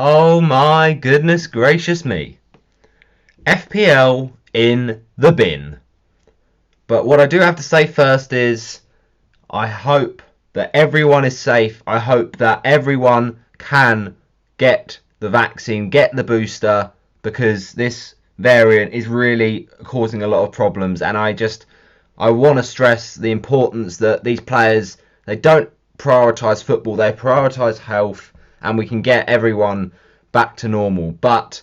Oh my goodness gracious me. FPL in the bin. But what I do have to say first is I hope that everyone is safe. I hope that everyone can get the vaccine, get the booster, because this variant is really causing a lot of problems. And I want to stress the importance that these players, they don't prioritise football, they prioritise health, and we can get everyone back to normal. But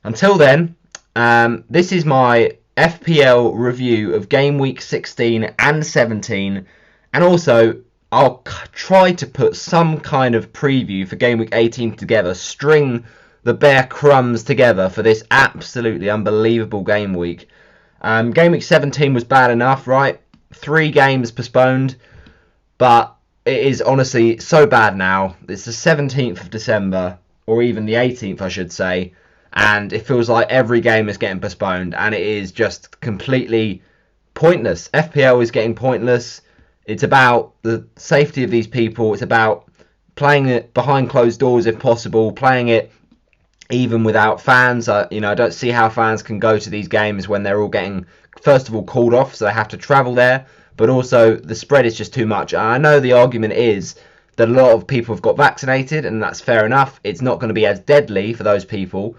until then, this is my FPL review of game week 16 and 17, and also I'll try to put some kind of preview for game week 18 together, string the bare crumbs together for this absolutely unbelievable game week. Game week 17 was bad enough, right? 3 games postponed, but it is honestly so bad now. It's the 17th of December, or even the 18th, I should say, and it feels like every game is getting postponed, and it is just completely pointless. FPL is getting pointless. It's about the safety of these people. It's about playing it behind closed doors if possible, playing it even without fans. I don't see how fans can go to these games when they're all getting, first of all, called off, so they have to travel there, but also the spread is just too much. And I know the argument is that a lot of people have got vaccinated, and that's fair enough. It's not going to be as deadly for those people,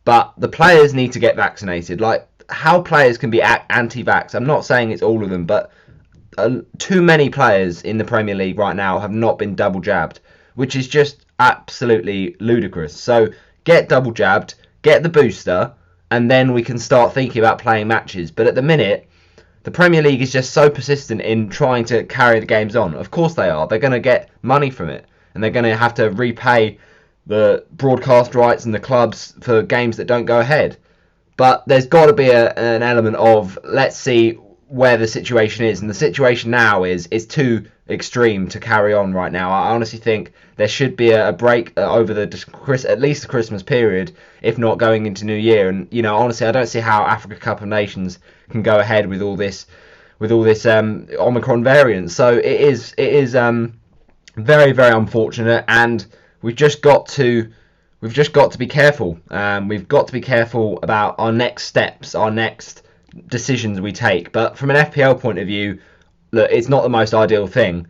but the players need to get vaccinated. Like, how players can be anti-vax, I'm not saying it's all of them, but too many players in the Premier League right now have not been double jabbed, which is just absolutely ludicrous. So get double jabbed, get the booster, and then we can start thinking about playing matches. But at the minute, the Premier League is just so persistent in trying to carry the games on. Of course they are. They're going to get money from it, and they're going to have to repay the broadcast rights and the clubs for games that don't go ahead. But there's got to be an element of, let's see where the situation is, and the situation now is too extreme to carry on right now. I honestly think there should be a break over at least the Christmas period, if not going into New Year. And honestly, I don't see how Africa Cup of Nations can go ahead with all this Omicron variant. So it is very, very unfortunate, and we've just got to be careful. We've got to be careful about our next steps, our next decisions we take. But from an FPL point of view, look, it's not the most ideal thing.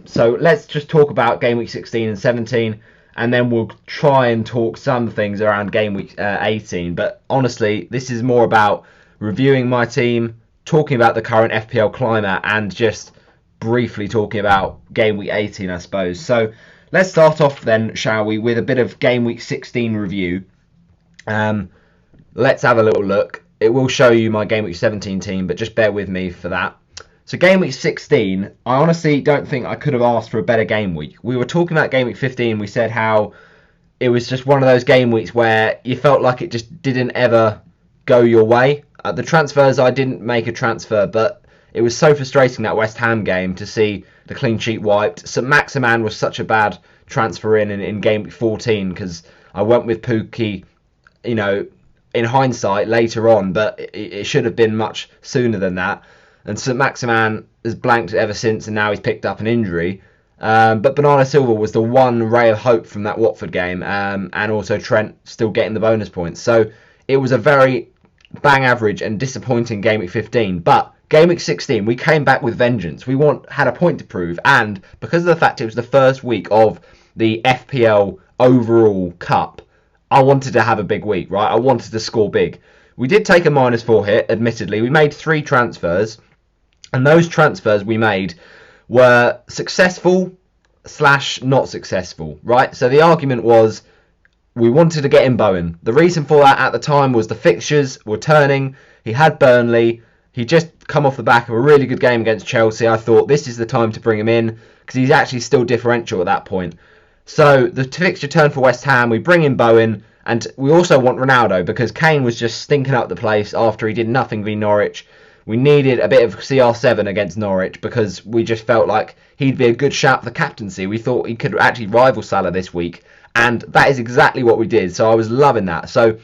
So let's just talk about game week 16 and 17, and then we'll try and talk some things around game week 18. But honestly, this is more about reviewing my team, talking about the current FPL climate, and just briefly talking about game week 18, I suppose. So let's start off then, shall we, with a bit of game week 16 review. Let's have a little look. It will show you my game week 17 team, but just bear with me for that. So game week 16, I honestly don't think I could have asked for a better game week. We were talking about game week 15. We said how it was just one of those game weeks where you felt like it just didn't ever go your way. The transfers, I didn't make a transfer, but it was so frustrating, that West Ham game, to see the clean sheet wiped. St. Maximan was such a bad transfer in game week 14, because I went with PUKKI, in hindsight later on, but it should have been much sooner than that. And St. Maximan has blanked ever since, and now he's picked up an injury. But Bernardo Silva was the one ray of hope from that Watford game, and also Trent still getting the bonus points. So it was a very bang average and disappointing game week 15. But game week 16, we came back with vengeance. We had a point to prove, and because of the fact it was the first week of the FPL overall cup, I wanted to have a big week, right? I wanted to score big. We did take a -4 hit, admittedly. We made 3 transfers, and those transfers we made were successful / not successful, right? So the argument was we wanted to get in BOWEN. The reason for that at the time was the fixtures were turning. He had Burnley. He just come off the back of a really good game against Chelsea. I thought this is the time to bring him in, because he's actually still differential at that point. So the fixture turned for West Ham. We bring in BOWEN, and we also want Ronaldo, because Kane was just stinking up the place after he did nothing v Norwich. We needed a bit of CR7 against Norwich, because we just felt like he'd be a good shout for captaincy. We thought he could actually rival Salah this week, and that is exactly what we did. So I was loving that. So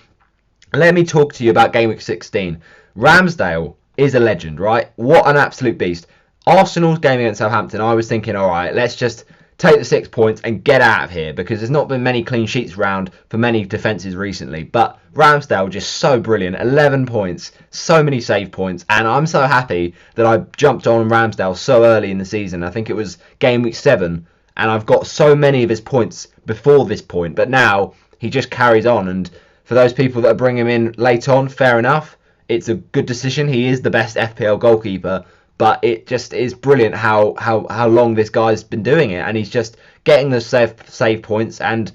let me talk to you about game week 16. Ramsdale is a legend, right? What an absolute beast. Arsenal's game against Southampton, I was thinking, all right, let's just take the 6 points and get out of here, because there's not been many clean sheets around for many defences recently. But Ramsdale just so brilliant, 11 points, so many save points, and I'm so happy that I jumped on Ramsdale so early in the season. I think it was game week 7, and I've got so many of his points before this point, but now he just carries on. And for those people that are bringing him in late on, fair enough. It's a good decision. He is the best FPL goalkeeper. But it just is brilliant how long this guy's been doing it, and he's just getting those save points and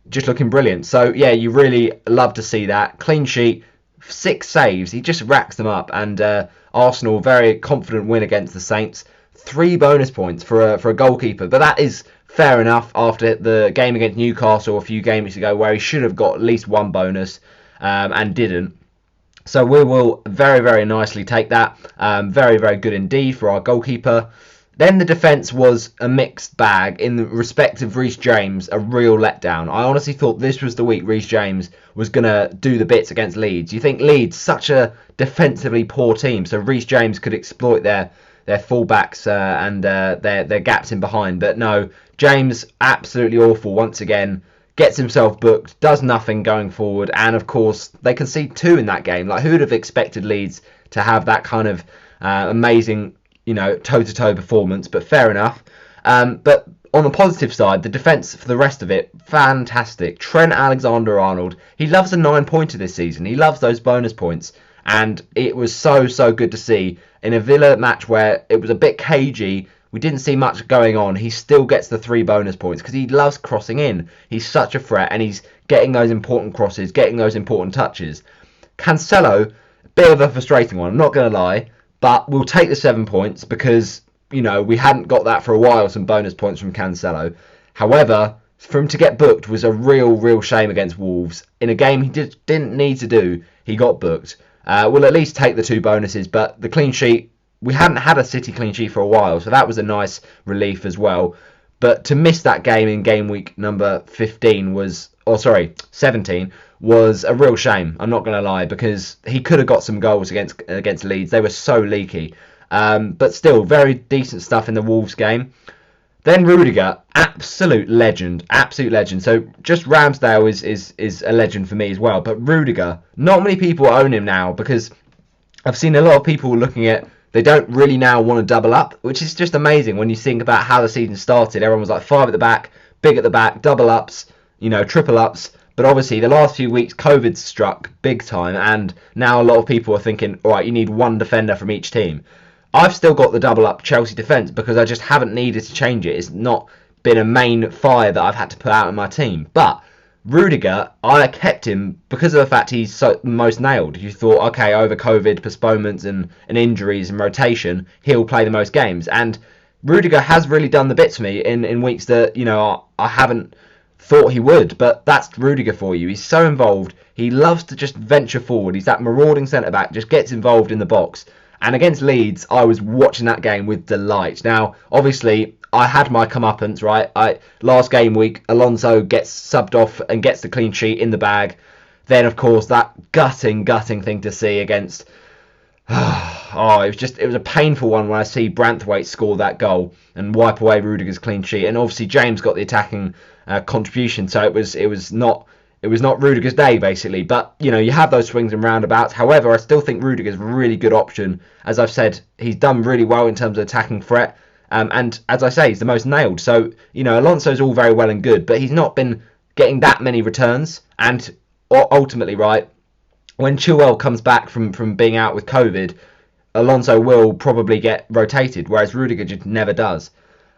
just looking brilliant. So yeah, you really love to see that. Clean sheet, 6 saves, he just racks them up, and Arsenal, very confident win against the Saints. 3 bonus points for a goalkeeper, but that is fair enough after the game against Newcastle a few games ago, where he should have got at least 1 bonus and didn't. So we will very, very nicely take that. Very, very good indeed for our goalkeeper. Then the defence was a mixed bag in the respect of Reece James, a real letdown. I honestly thought this was the week Reece James was going to do the bits against Leeds. You think Leeds, such a defensively poor team, so Reece James could exploit their fullbacks and their gaps in behind. But no, James, absolutely awful once again. Gets himself booked, does nothing going forward, and of course they concede 2 in that game. Like, who would have expected Leeds to have that kind of amazing, toe-to-toe performance? But fair enough. But on the positive side, the defence for the rest of it, fantastic. Trent Alexander-Arnold, he loves a 9-pointer this season. He loves those bonus points, and it was so good to see in a Villa match where it was a bit cagey. We didn't see much going on. He still gets the 3 bonus points because he loves crossing in. He's such a threat, and he's getting those important crosses, getting those important touches. Cancelo, bit of a frustrating one, I'm not going to lie, but we'll take the 7 points because, we hadn't got that for a while, some bonus points from Cancelo. However, for him to get booked was a real shame against Wolves. In a game he didn't need to do, he got booked. We'll at least take the 2 bonuses, but the clean sheet, we hadn't had a City clean sheet for a while, so that was a nice relief as well. But to miss that game in game week number 17 was a real shame. I'm not going to lie, because he could have got some goals against Leeds. They were so leaky. But still, very decent stuff in the Wolves game. Then Rudiger, absolute legend. So just Ramsdale is a legend for me as well. But Rudiger, not many people own him now, because I've seen a lot of people looking at, they don't really now want to double up, which is just amazing when you think about how the season started. Everyone was like 5 at the back, big at the back, double ups, triple ups. But obviously the last few weeks COVID struck big time, and now a lot of people are thinking, all right, you need 1 defender from each team. I've still got the double up Chelsea defence because I just haven't needed to change it. It's not been a main fire that I've had to put out in my team. But Rudiger, I kept him because of the fact he's so most nailed. You thought, okay, over COVID, postponements and injuries and rotation, he'll play the most games. And Rudiger has really done the bits for me in weeks that, I haven't thought he would. But that's Rudiger for you. He's so involved. He loves to just venture forward. He's that marauding centre-back, just gets involved in the box. And against Leeds, I was watching that game with delight. Now, obviously, I had my comeuppance, right? Last game week, Alonso gets subbed off and gets the clean sheet in the bag. Then, of course, that gutting thing to see against... it was a painful one when I see Branthwaite score that goal and wipe away Rudiger's clean sheet. And obviously, James got the attacking contribution, so it was not Rudiger's day, basically. But, you have those swings and roundabouts. However, I still think Rudiger's a really good option. As I've said, he's done really well in terms of attacking threat. And as I say, he's the most nailed. So, Alonso's all very well and good, but he's not been getting that many returns. And ultimately, right, when Chilwell comes back from being out with COVID, Alonso will probably get rotated, whereas Rudiger just never does.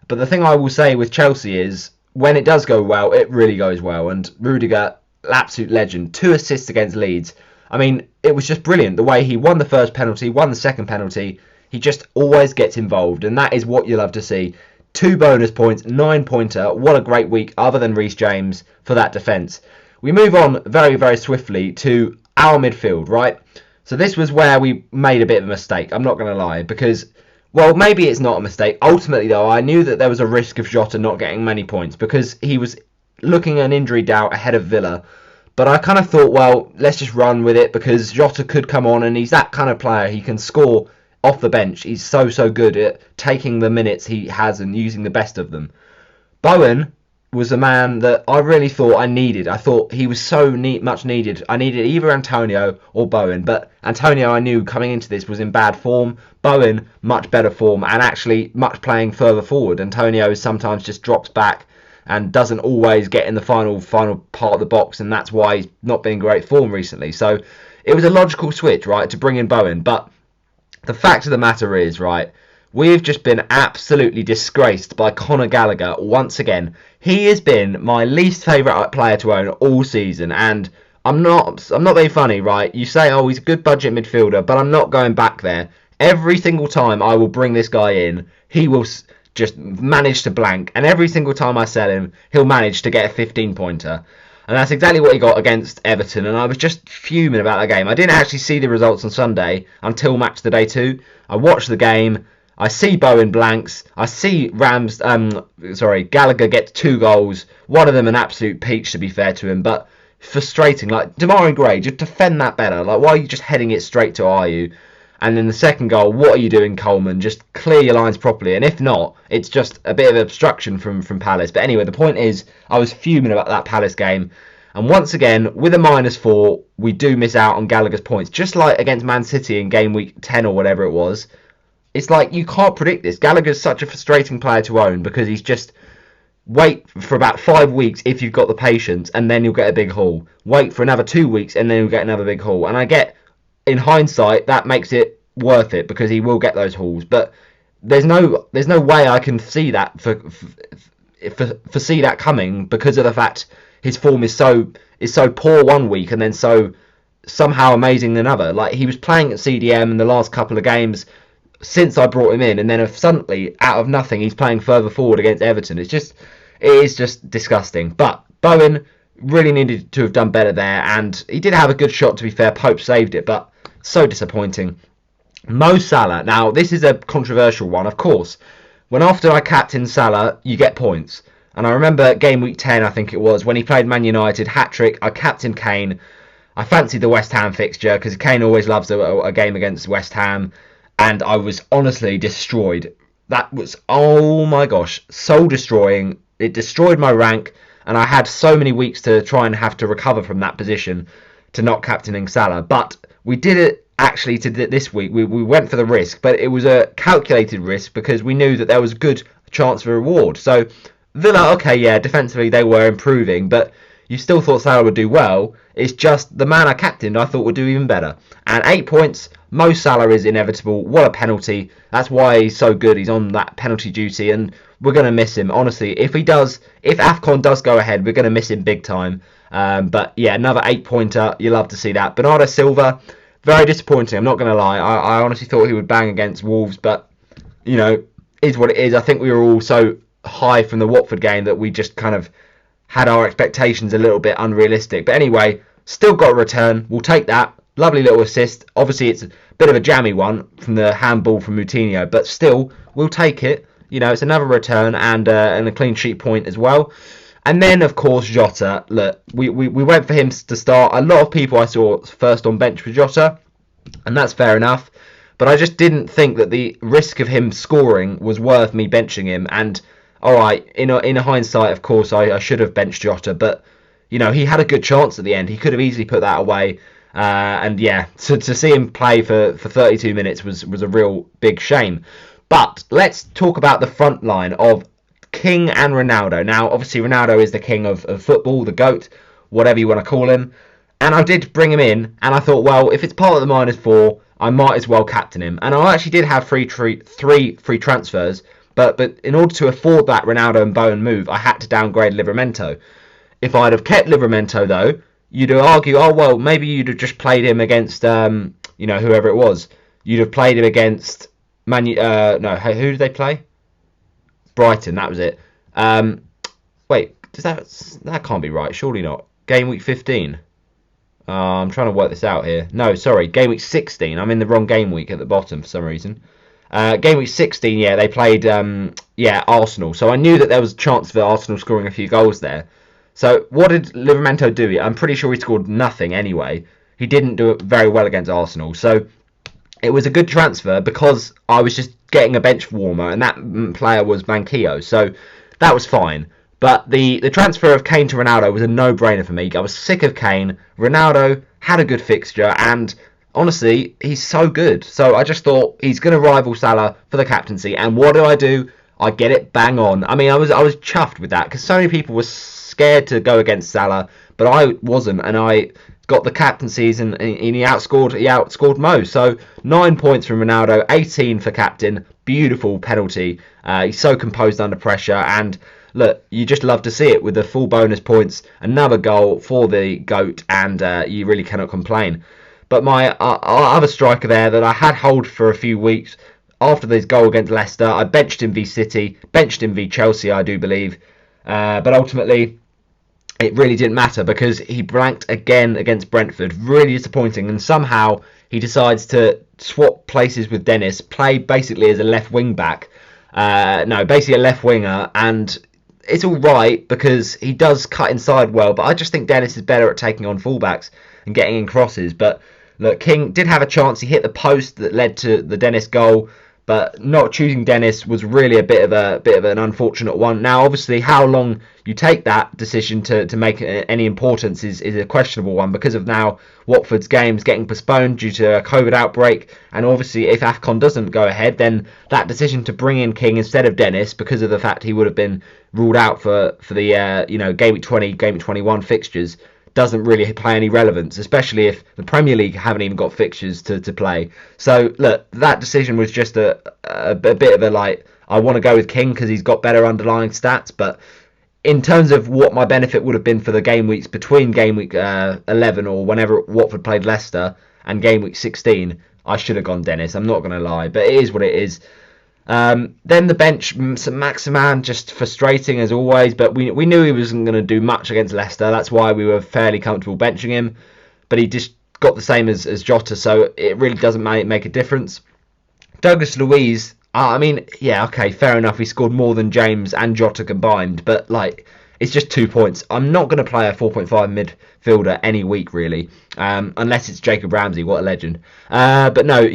But the thing I will say with Chelsea is, when it does go well, it really goes well. And Rudiger, absolute legend. 2 assists against Leeds. I mean, it was just brilliant. The way he won the first penalty, won the second penalty. He just always gets involved, and that is what you love to see. 2 bonus points, 9-pointer. What a great week, other than Reece James, for that defence. We move on very, very swiftly to our midfield, right? So this was where we made a bit of a mistake. I'm not going to lie, because, well, maybe it's not a mistake. Ultimately, though, I knew that there was a risk of Jota not getting many points because he was looking at an injury doubt ahead of Villa. But I kind of thought, well, let's just run with it because Jota could come on, and he's that kind of player. He can score off the bench. He's so good at taking the minutes he has and using the best of them. Bowen was a man that I really thought I needed. I thought he was so much needed. I needed either Antonio or Bowen, but Antonio I knew coming into this was in bad form. Bowen much better form and actually much playing further forward. Antonio sometimes just drops back and doesn't always get in the final part of the box, and that's why he's not been in great form recently. So it was a logical switch, right, to bring in Bowen. But the fact of the matter is, right, we've just been absolutely disgraced by Conor Gallagher once again. He has been my least favourite player to own all season, and I'm not being funny, right? You say, oh, he's a good budget midfielder, but I'm not going back there. Every single time I will bring this guy in, he will just manage to blank, and every single time I sell him, he'll manage to get a 15-pointer. And that's exactly what he got against Everton, and I was just fuming about that game. I didn't actually see the results on Sunday until match of the day 2. I watched the game. I see Bowen blanks. I see Gallagher gets 2 goals. One of them an absolute peach, to be fair to him, but frustrating. Like, Demarai Gray, just defend that better. Like, why are you just heading it straight to Ayew? And then the second goal, what are you doing, Coleman? Just clear your lines properly. And if not, it's just a bit of obstruction from Palace. But anyway, the point is, I was fuming about that Palace game. And once again, with a -4, we do miss out on Gallagher's points. Just like against Man City in game week 10 or whatever it was. It's like, you can't predict this. Gallagher's such a frustrating player to own because he's just... Wait for about 5 weeks if you've got the patience, and then you'll get a big haul. Wait for another 2 weeks, and then you'll get another big haul. And I get... In hindsight, that makes it worth it because he will get those hauls. But there's no way I can see that foresee that coming because of the fact his form is so poor one week and then so somehow amazing another. Like, he was playing at CDM in the last couple of games since I brought him in, and then suddenly out of nothing he's playing further forward against Everton. It is just disgusting. But Bowen really needed to have done better there, and he did have a good shot, to be fair. Pope saved it, but so disappointing. Mo Salah. Now, this is a controversial one, of course. When after I captained Salah, you get points. And I remember game week 10, I think it was, when he played Man United, hat-trick, I captained Kane. I fancied the West Ham fixture, because Kane always loves a game against West Ham. And I was honestly destroyed. That was, oh my gosh, soul destroying. It destroyed my rank, and I had so many weeks to try and have to recover from that position to not captaining Salah. But we did it actually this week. We went for the risk, but it was a calculated risk because we knew that there was a good chance for reward. So Villa, okay, yeah, defensively they were improving, but you still thought Salah would do well. It's just the man I captained I thought would do even better. And 8 points, Mo Salah is inevitable. What a penalty. That's why he's so good. He's on that penalty duty, and we're going to miss him. Honestly, if AFCON does go ahead, we're going to miss him big time. But yeah, another 8-pointer. You love to see that. Bernardo Silva, very disappointing. I'm not going to lie. I honestly thought he would bang against Wolves, but, you know, is what it is. I think we were all so high from the Watford game that we just kind of had our expectations a little bit unrealistic. But anyway, still got a return. We'll take that. Lovely little assist. Obviously, it's a bit of a jammy one from the handball from Moutinho, but still, we'll take it. You know, it's another return and a clean sheet point as well. And then, of course, Jota. Look, we went for him to start. A lot of people I saw first on bench for Jota, and that's fair enough. But I just didn't think that the risk of him scoring was worth me benching him. And, all right, in hindsight, of course, I should have benched Jota, but, you know, he had a good chance at the end. He could have easily put that away. And yeah, to see him play for 32 minutes was a real big shame. But let's talk about the front line of King and Ronaldo. Now, obviously, Ronaldo is the king of football, the GOAT, whatever you want to call him. And I did bring him in, and I thought, well, if it's part of the -4, I might as well captain him. And I actually did have three free transfers, but in order to afford that Ronaldo and Bowen move, I had to downgrade Livramento. If I'd have kept Livramento, though, you'd argue, oh, well, maybe you'd have just played him against, whoever it was. You'd have played him against who did they play? Brighton, that was it. Wait, that can't be right, surely not. Game week 15. I'm trying to work this out here. No, sorry, game week 16. I'm in the wrong game week at the bottom for some reason. Game week 16, yeah, they played, Arsenal. So I knew that there was a chance for Arsenal scoring a few goals there. So what did Livramento do? I'm pretty sure he scored nothing anyway. He didn't do it very well against Arsenal. So it was a good transfer because I was just getting a bench warmer, and that player was Manquillo. So that was fine. But the transfer of Kane to Ronaldo was a no-brainer for me. I was sick of Kane. Ronaldo had a good fixture, and honestly, he's so good. So I just thought he's going to rival Salah for the captaincy. And what do? I get it bang on. I mean, I was chuffed with that because so many people were scared to go against Salah, but I wasn't, and I got the captaincies, and he outscored Mo. So 9 points from Ronaldo, 18 for captain. Beautiful penalty. He's so composed under pressure, and look, you just love to see it with the full bonus points. Another goal for the GOAT, and you really cannot complain. But my other striker there that I had hold for a few weeks after this goal against Leicester, I benched him v City, benched him v Chelsea, I do believe. But ultimately, it really didn't matter because he blanked again against Brentford. Really disappointing. And somehow he decides to swap places with Dennis, play basically as a left wing back. Basically a left winger. And it's all right because he does cut inside well. But I just think Dennis is better at taking on fullbacks and getting in crosses. But look, King did have a chance. He hit the post that led to the Dennis goal. But not choosing Dennis was really a bit of an unfortunate one. Now, obviously, how long you take that decision to make any importance is a questionable one because of now Watford's games getting postponed due to a COVID outbreak. And obviously, if AFCON doesn't go ahead, then that decision to bring in King instead of Dennis, because of the fact he would have been ruled out for the Game Week 20, Game Week 21 fixtures, doesn't really play any relevance, especially if the Premier League haven't even got fixtures to play. So, look, that decision was just a bit of a, like, I want to go with King because he's got better underlying stats, but in terms of what my benefit would have been for the game weeks between Game Week 11 or whenever Watford played Leicester and Game Week 16, I should have gone Dennis, I'm not going to lie, but it is what it is. Then the bench, Maximan, just frustrating as always, but we knew he wasn't going to do much against Leicester. That's why we were fairly comfortable benching him, but he just got the same as Jota, so it really doesn't make a difference. Douglas Luiz, fair enough, he scored more than James and Jota combined, but like, it's just 2 points. I'm not going to play a 4.5 midfielder any week, really, unless it's Jacob Ramsey. What a legend. But no,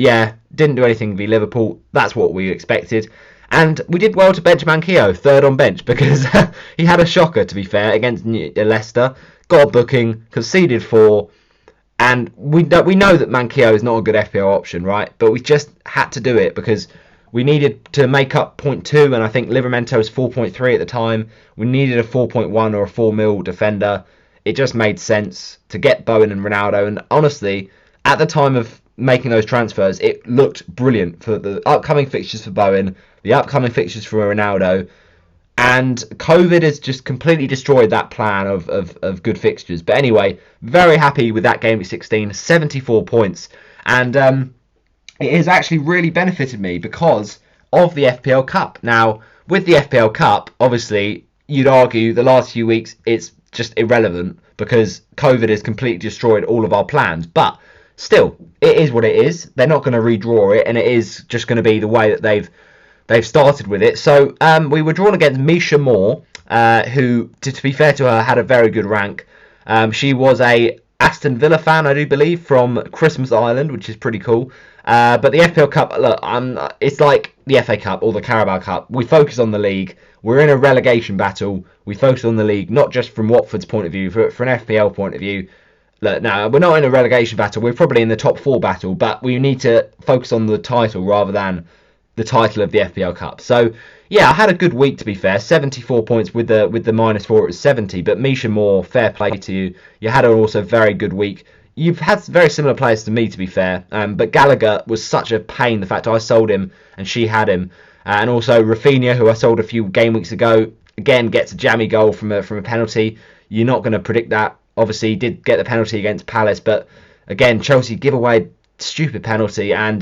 didn't do anything v Liverpool. That's what we expected. And we did well to bench Manquillo, third on bench, because he had a shocker, to be fair, against Leicester. Got a booking, conceded 4, and we know that Manquillo is not a good FPL option, right? But we just had to do it because we needed to make up 0.2, and I think Livramento was 4.3 at the time. We needed a 4.1 or a 4 mil defender. It just made sense to get Bowen and Ronaldo. And honestly, at the time of making those transfers, it looked brilliant for the upcoming fixtures for Bowen, the upcoming fixtures for Ronaldo. And COVID has just completely destroyed that plan of good fixtures. But anyway, very happy with that game at 16, 74 points. And it has actually really benefited me because of the FPL Cup. Now, with the FPL Cup, obviously, you'd argue the last few weeks it's just irrelevant because COVID has completely destroyed all of our plans. But still, it is what it is. They're not going to redraw it, and it is just going to be the way that they've started with it. So we were drawn against Misha Moore, who, to be fair to her, had a very good rank. She was a Aston Villa fan, I do believe, from Christmas Island, which is pretty cool. But the FPL Cup, look, it's like the FA Cup or the Carabao Cup. We focus on the league. We're in a relegation battle. We focus on the league, not just from Watford's point of view, for an FPL point of view. Look, no, we're not in a relegation battle. We're probably in the top 4 battle, but we need to focus on the title rather than the title of the FPL Cup. So, yeah, I had a good week, to be fair. 74 points with the -4, it was 70. But Misha Moore, fair play to you. You had an also very good week. You've had very similar players to me, to be fair. But Gallagher was such a pain. The fact I sold him and she had him. And also Rafinha, who I sold a few game weeks ago, again gets a jammy goal from a penalty. You're not going to predict that. Obviously, he did get the penalty against Palace. But again, Chelsea give away stupid penalty. And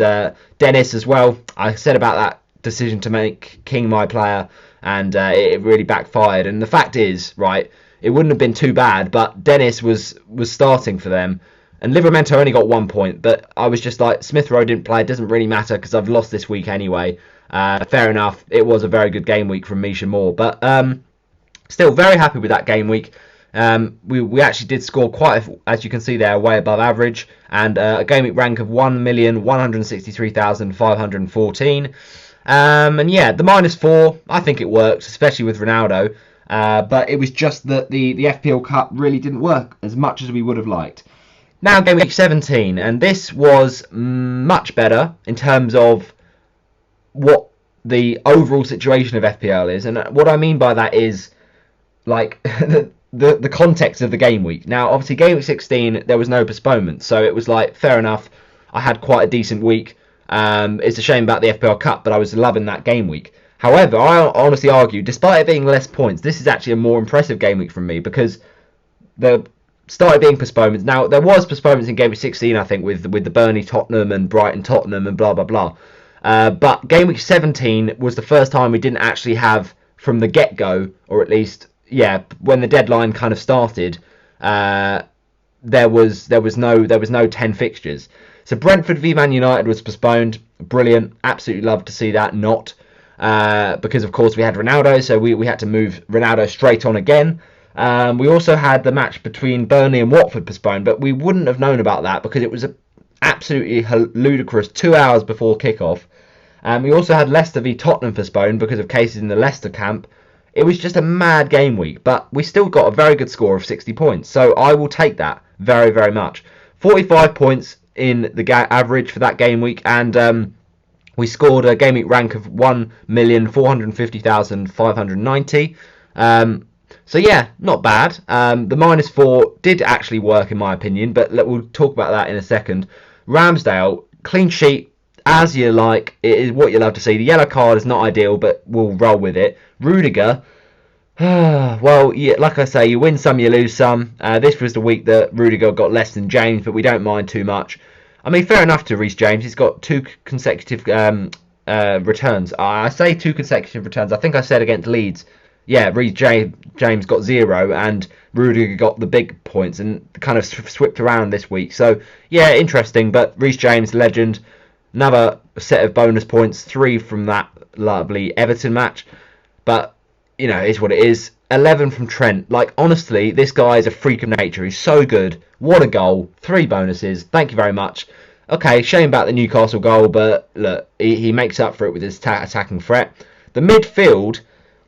Dennis as well. I said about that decision to make King my player. And it really backfired. And the fact is, right, it wouldn't have been too bad. But Dennis was starting for them. And Livramento only got 1 point, but I was just like, Smith Rowe didn't play. It doesn't really matter because I've lost this week anyway. Fair enough. It was a very good game week from Misha Moore, but still very happy with that game week. We actually did score quite, as you can see there, way above average, and a game week rank of 1,163,514. And yeah, the -4, I think it works, especially with Ronaldo. But it was just that the FPL Cup really didn't work as much as we would have liked. Now, game week 17, and this was much better in terms of what the overall situation of FPL is. And what I mean by that is, like, the context of the game week. Now, obviously, game week 16, there was no postponement, so it was like, fair enough, I had quite a decent week. It's a shame about the FPL Cup, but I was loving that game week. However, I honestly argue, despite it being less points, this is actually a more impressive game week from me, because there started being postponements. Now, there was postponements in game week 16, I think, with the Burnley Tottenham and Brighton Tottenham and blah, blah, blah. But game week 17 was the first time we didn't actually have, from the get-go, or at least, yeah, when the deadline kind of started, there was no 10 fixtures. So Brentford v Man United was postponed. Brilliant. Absolutely love to see that not. Because, of course, we had Ronaldo, so we had to move Ronaldo straight on again. We also had the match between Burnley and Watford postponed, but we wouldn't have known about that because it was absolutely ludicrous 2 hours before kickoff. We also had Leicester v Tottenham postponed because of cases in the Leicester camp. It was just a mad game week, but we still got a very good score of 60 points, so I will take that very, very much. 45 points in the average for that game week, and we scored a game week rank of 1,450,590. So yeah, not bad. The -4 did actually work in my opinion, but we'll talk about that in a second. Ramsdale, clean sheet, as you like. It is what you love to see. The yellow card is not ideal, but we'll roll with it. Rudiger, well, yeah, like I say, you win some, you lose some. This was the week that Rudiger got less than James, but we don't mind too much. I mean, fair enough to Reece James. He's got 2 consecutive returns. I say 2 consecutive returns. I think I said against Leeds. Yeah, Reece James got 0 and Rudiger got the big points and kind of swept around this week. So, yeah, interesting. But Reece James, legend. Another set of bonus points, 3 from that lovely Everton match. But, you know, it's what it is. 11 from Trent. Like, honestly, this guy is a freak of nature. He's so good. What a goal. 3 bonuses. Thank you very much. Okay, shame about the Newcastle goal, but look, he makes up for it with his attacking threat. The midfield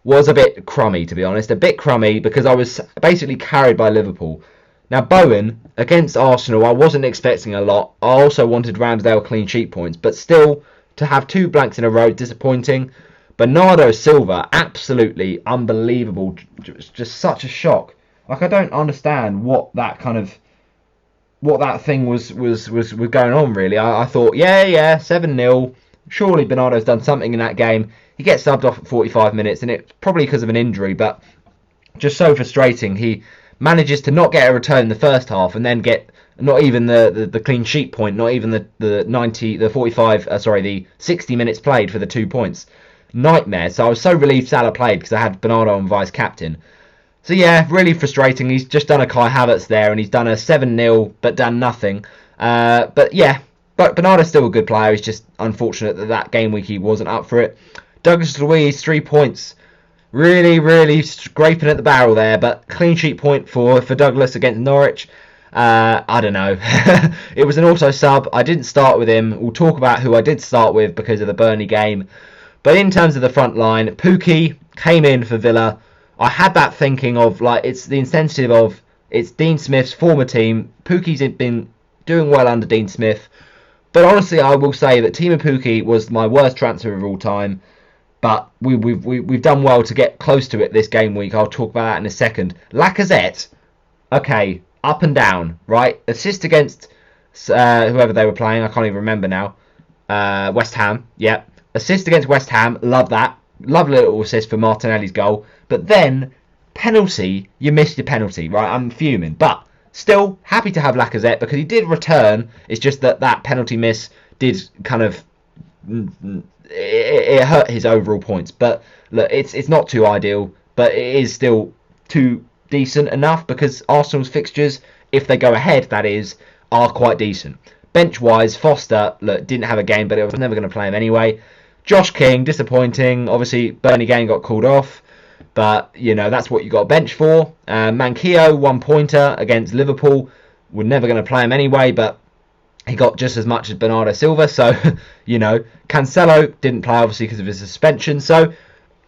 was a bit crummy, to be honest. A bit crummy because I was basically carried by Liverpool. Now, BOWEN, against Arsenal, I wasn't expecting a lot. I also wanted Ramsdale clean sheet points, but still, to have 2 blanks in a row, disappointing. Bernardo Silva, absolutely unbelievable. Just such a shock. Like, I don't understand what that thing was going on, really. I thought, yeah, 7-0. Surely Bernardo's done something in that game. He gets subbed off at 45 minutes, and it's probably because of an injury, but just so frustrating. He manages to not get a return in the first half, and then get not even the clean sheet point, not even the 60 minutes played for the 2 points. Nightmare. So I was so relieved Salah played because I had Bernardo on vice captain. So yeah, really frustrating. He's just done a Kai Havertz there, and he's done a 7-0, but done nothing. But yeah, but Bernardo's still a good player. He's just unfortunate that game week he wasn't up for it. Douglas Luiz, 3 points. Really, really scraping at the barrel there, but clean sheet point for Douglas against Norwich. I don't know. It was an auto sub. I didn't start with him. We'll talk about who I did start with because of the Burnley game. But in terms of the front line, PUKKI came in for Villa. I had that thinking of, like, it's the incentive of, it's Dean Smith's former team. PUKKI's been doing well under Dean Smith. But honestly, I will say that Team of PUKKI was my worst transfer of all time. But we've done well to get close to it this game week. I'll talk about that in a second. Lacazette, okay, up and down, right? Assist against whoever they were playing. I can't even remember now. West Ham, yeah. Assist against West Ham, love that. Lovely little assist for Martinelli's goal. But then, penalty, you missed your penalty, right? I'm fuming. But still, happy to have Lacazette because he did return. It's just that penalty miss did kind of... It hurt his overall points. But look, it's not too ideal. But it is still too decent enough because Arsenal's fixtures, if they go ahead, that is, are quite decent. Bench-wise, Foster, look, didn't have a game, but I was never going to play him anyway. Josh King, disappointing. Obviously, Burnley game got called off. But, you know, that's what you got a bench for. Manquillo, 1-pointer against Liverpool. We're never going to play him anyway, but He got just as much as Bernardo Silva, so, Cancelo didn't play, obviously, because of his suspension. So,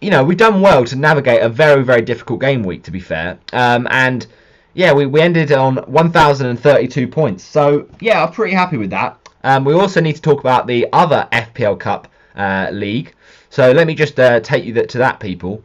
we've done well to navigate a very, very difficult game week, to be fair. And, yeah, we ended on 1,032 points. So, yeah, I'm pretty happy with that. We also need to talk about the other FPL Cup league. So, let me just take you to that, people.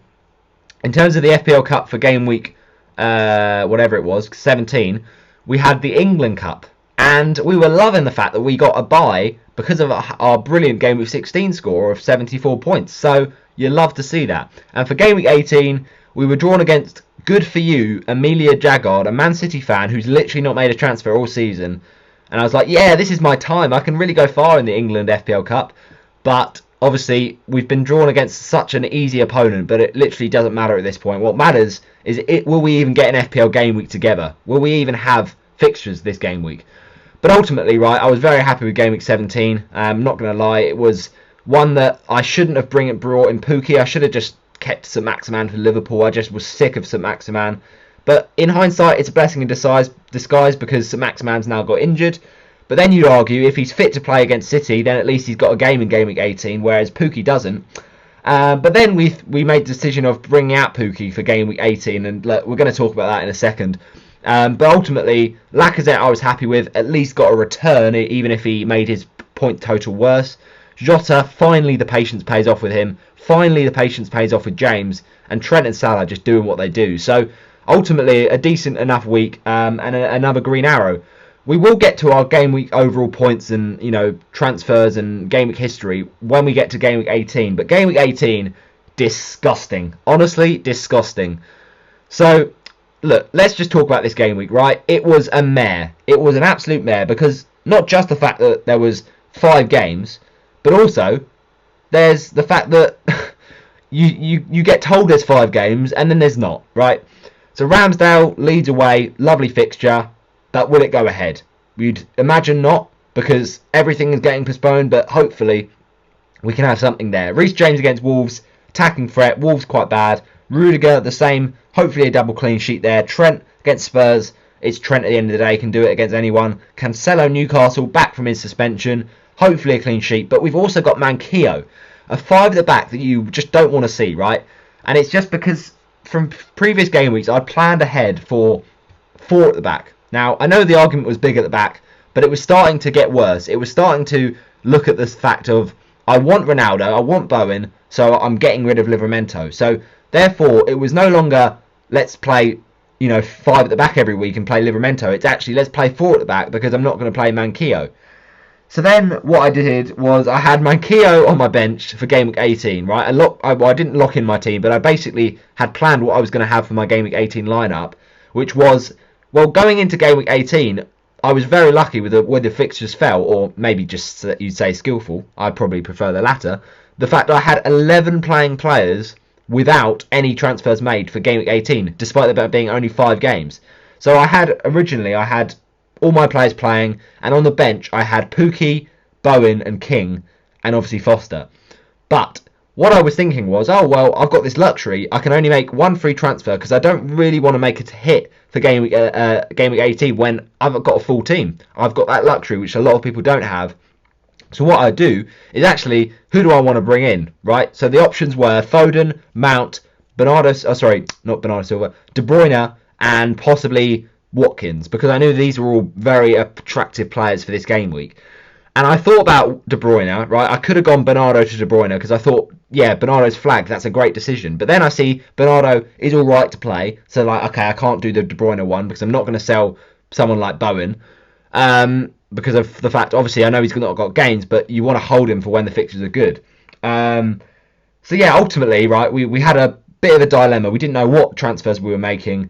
In terms of the FPL Cup for game week, whatever it was, 17, we had the England Cup. And we were loving the fact that we got a bye because of our brilliant Game Week 16 score of 74 points. So you love to see that. And for Game Week 18, we were drawn against, good for you, Amelia Jaggard, a Man City fan who's literally not made a transfer all season. And I was like, yeah, this is my time. I can really go far in the England FPL Cup. But obviously, we've been drawn against such an easy opponent, but it literally doesn't matter at this point. What matters is, will we even get an FPL game week together? Will we even have fixtures this game week? But ultimately, right, I was very happy with Game Week 17. I'm not going to lie, it was one that I shouldn't have brought in PUKKI. I should have just kept St Maximin for Liverpool. I just was sick of St Maximin. But in hindsight, it's a blessing in disguise because St Maximin's now got injured. But then you'd argue, if he's fit to play against City, then at least he's got a game in Game Week 18, whereas PUKKI doesn't. But then we made the decision of bringing out PUKKI for Game Week 18, and we're going to talk about that in a second. But ultimately, Lacazette I was happy with, at least got a return, even if he made his point total worse. Jota, finally the patience pays off with him. Finally the patience pays off with James. And Trent and Salah just doing what they do. So ultimately, a decent enough week and another green arrow. We will get to our game week overall points and, transfers and game week history when we get to game week 18. But game week 18, disgusting. Honestly, disgusting. So, look, let's just talk about this game week, right? It was a mare. It was an absolute mare because not just the fact that there was 5 games, but also there's the fact that you get told there's 5 games and then there's not, right? So Ramsdale leads away, lovely fixture, but will it go ahead? We'd imagine not because everything is getting postponed, but hopefully we can have something there. Reece James against Wolves, attacking threat, Wolves quite bad. Rudiger the same, hopefully a double clean sheet there. Trent against Spurs, it's Trent at the end of the day, can do it against anyone. Cancelo Newcastle, back from his suspension, hopefully a clean sheet. But we've also got Manquillo, a 5 at the back that you just don't want to see, right? And it's just because from previous game weeks I planned ahead for 4 at the back. Now, I know the argument was big at the back, but it was starting to get worse. It was starting to look at this fact of, I want Ronaldo, I want Bowen, so I'm getting rid of Livramento. So, therefore, it was no longer, let's play, 5 at the back every week and play Livramento. It's actually, let's play 4 at the back because I'm not going to play Manquillo. So then, what I did was, I had Manquillo on my bench for Game Week 18, right? I didn't lock in my team, but I basically had planned what I was going to have for my Game Week 18 lineup, which was, well, going into Game Week 18, I was very lucky with where the fixtures fell, or maybe just you'd say skillful. I'd probably prefer the latter. The fact that I had 11 playing players without any transfers made for Game Week 18, despite there being only 5 games. So originally I had all my players playing, and on the bench I had PUKKI, Bowen and King, and obviously Foster. But what I was thinking was, oh well, I've got this luxury. I can only make 1 free transfer because I don't really want to make it a hit for Game Week 18 when I've got a full team. I've got that luxury, which a lot of people don't have. So what I do is actually, who do I want to bring in, right? So the options were Foden, Mount, De Bruyne, and possibly Watkins, because I knew these were all very attractive players for this game week. And I thought about De Bruyne, right? I could have gone Bernardo to De Bruyne because I thought, yeah, Bernardo's flagged. That's a great decision. But then I see Bernardo is all right to play. So, okay, I can't do the De Bruyne one because I'm not going to sell someone like Bowen. Because of the fact, obviously, I know he's not got games, but you want to hold him for when the fixtures are good. So, yeah, ultimately, right, we had a bit of a dilemma. We didn't know what transfers we were making.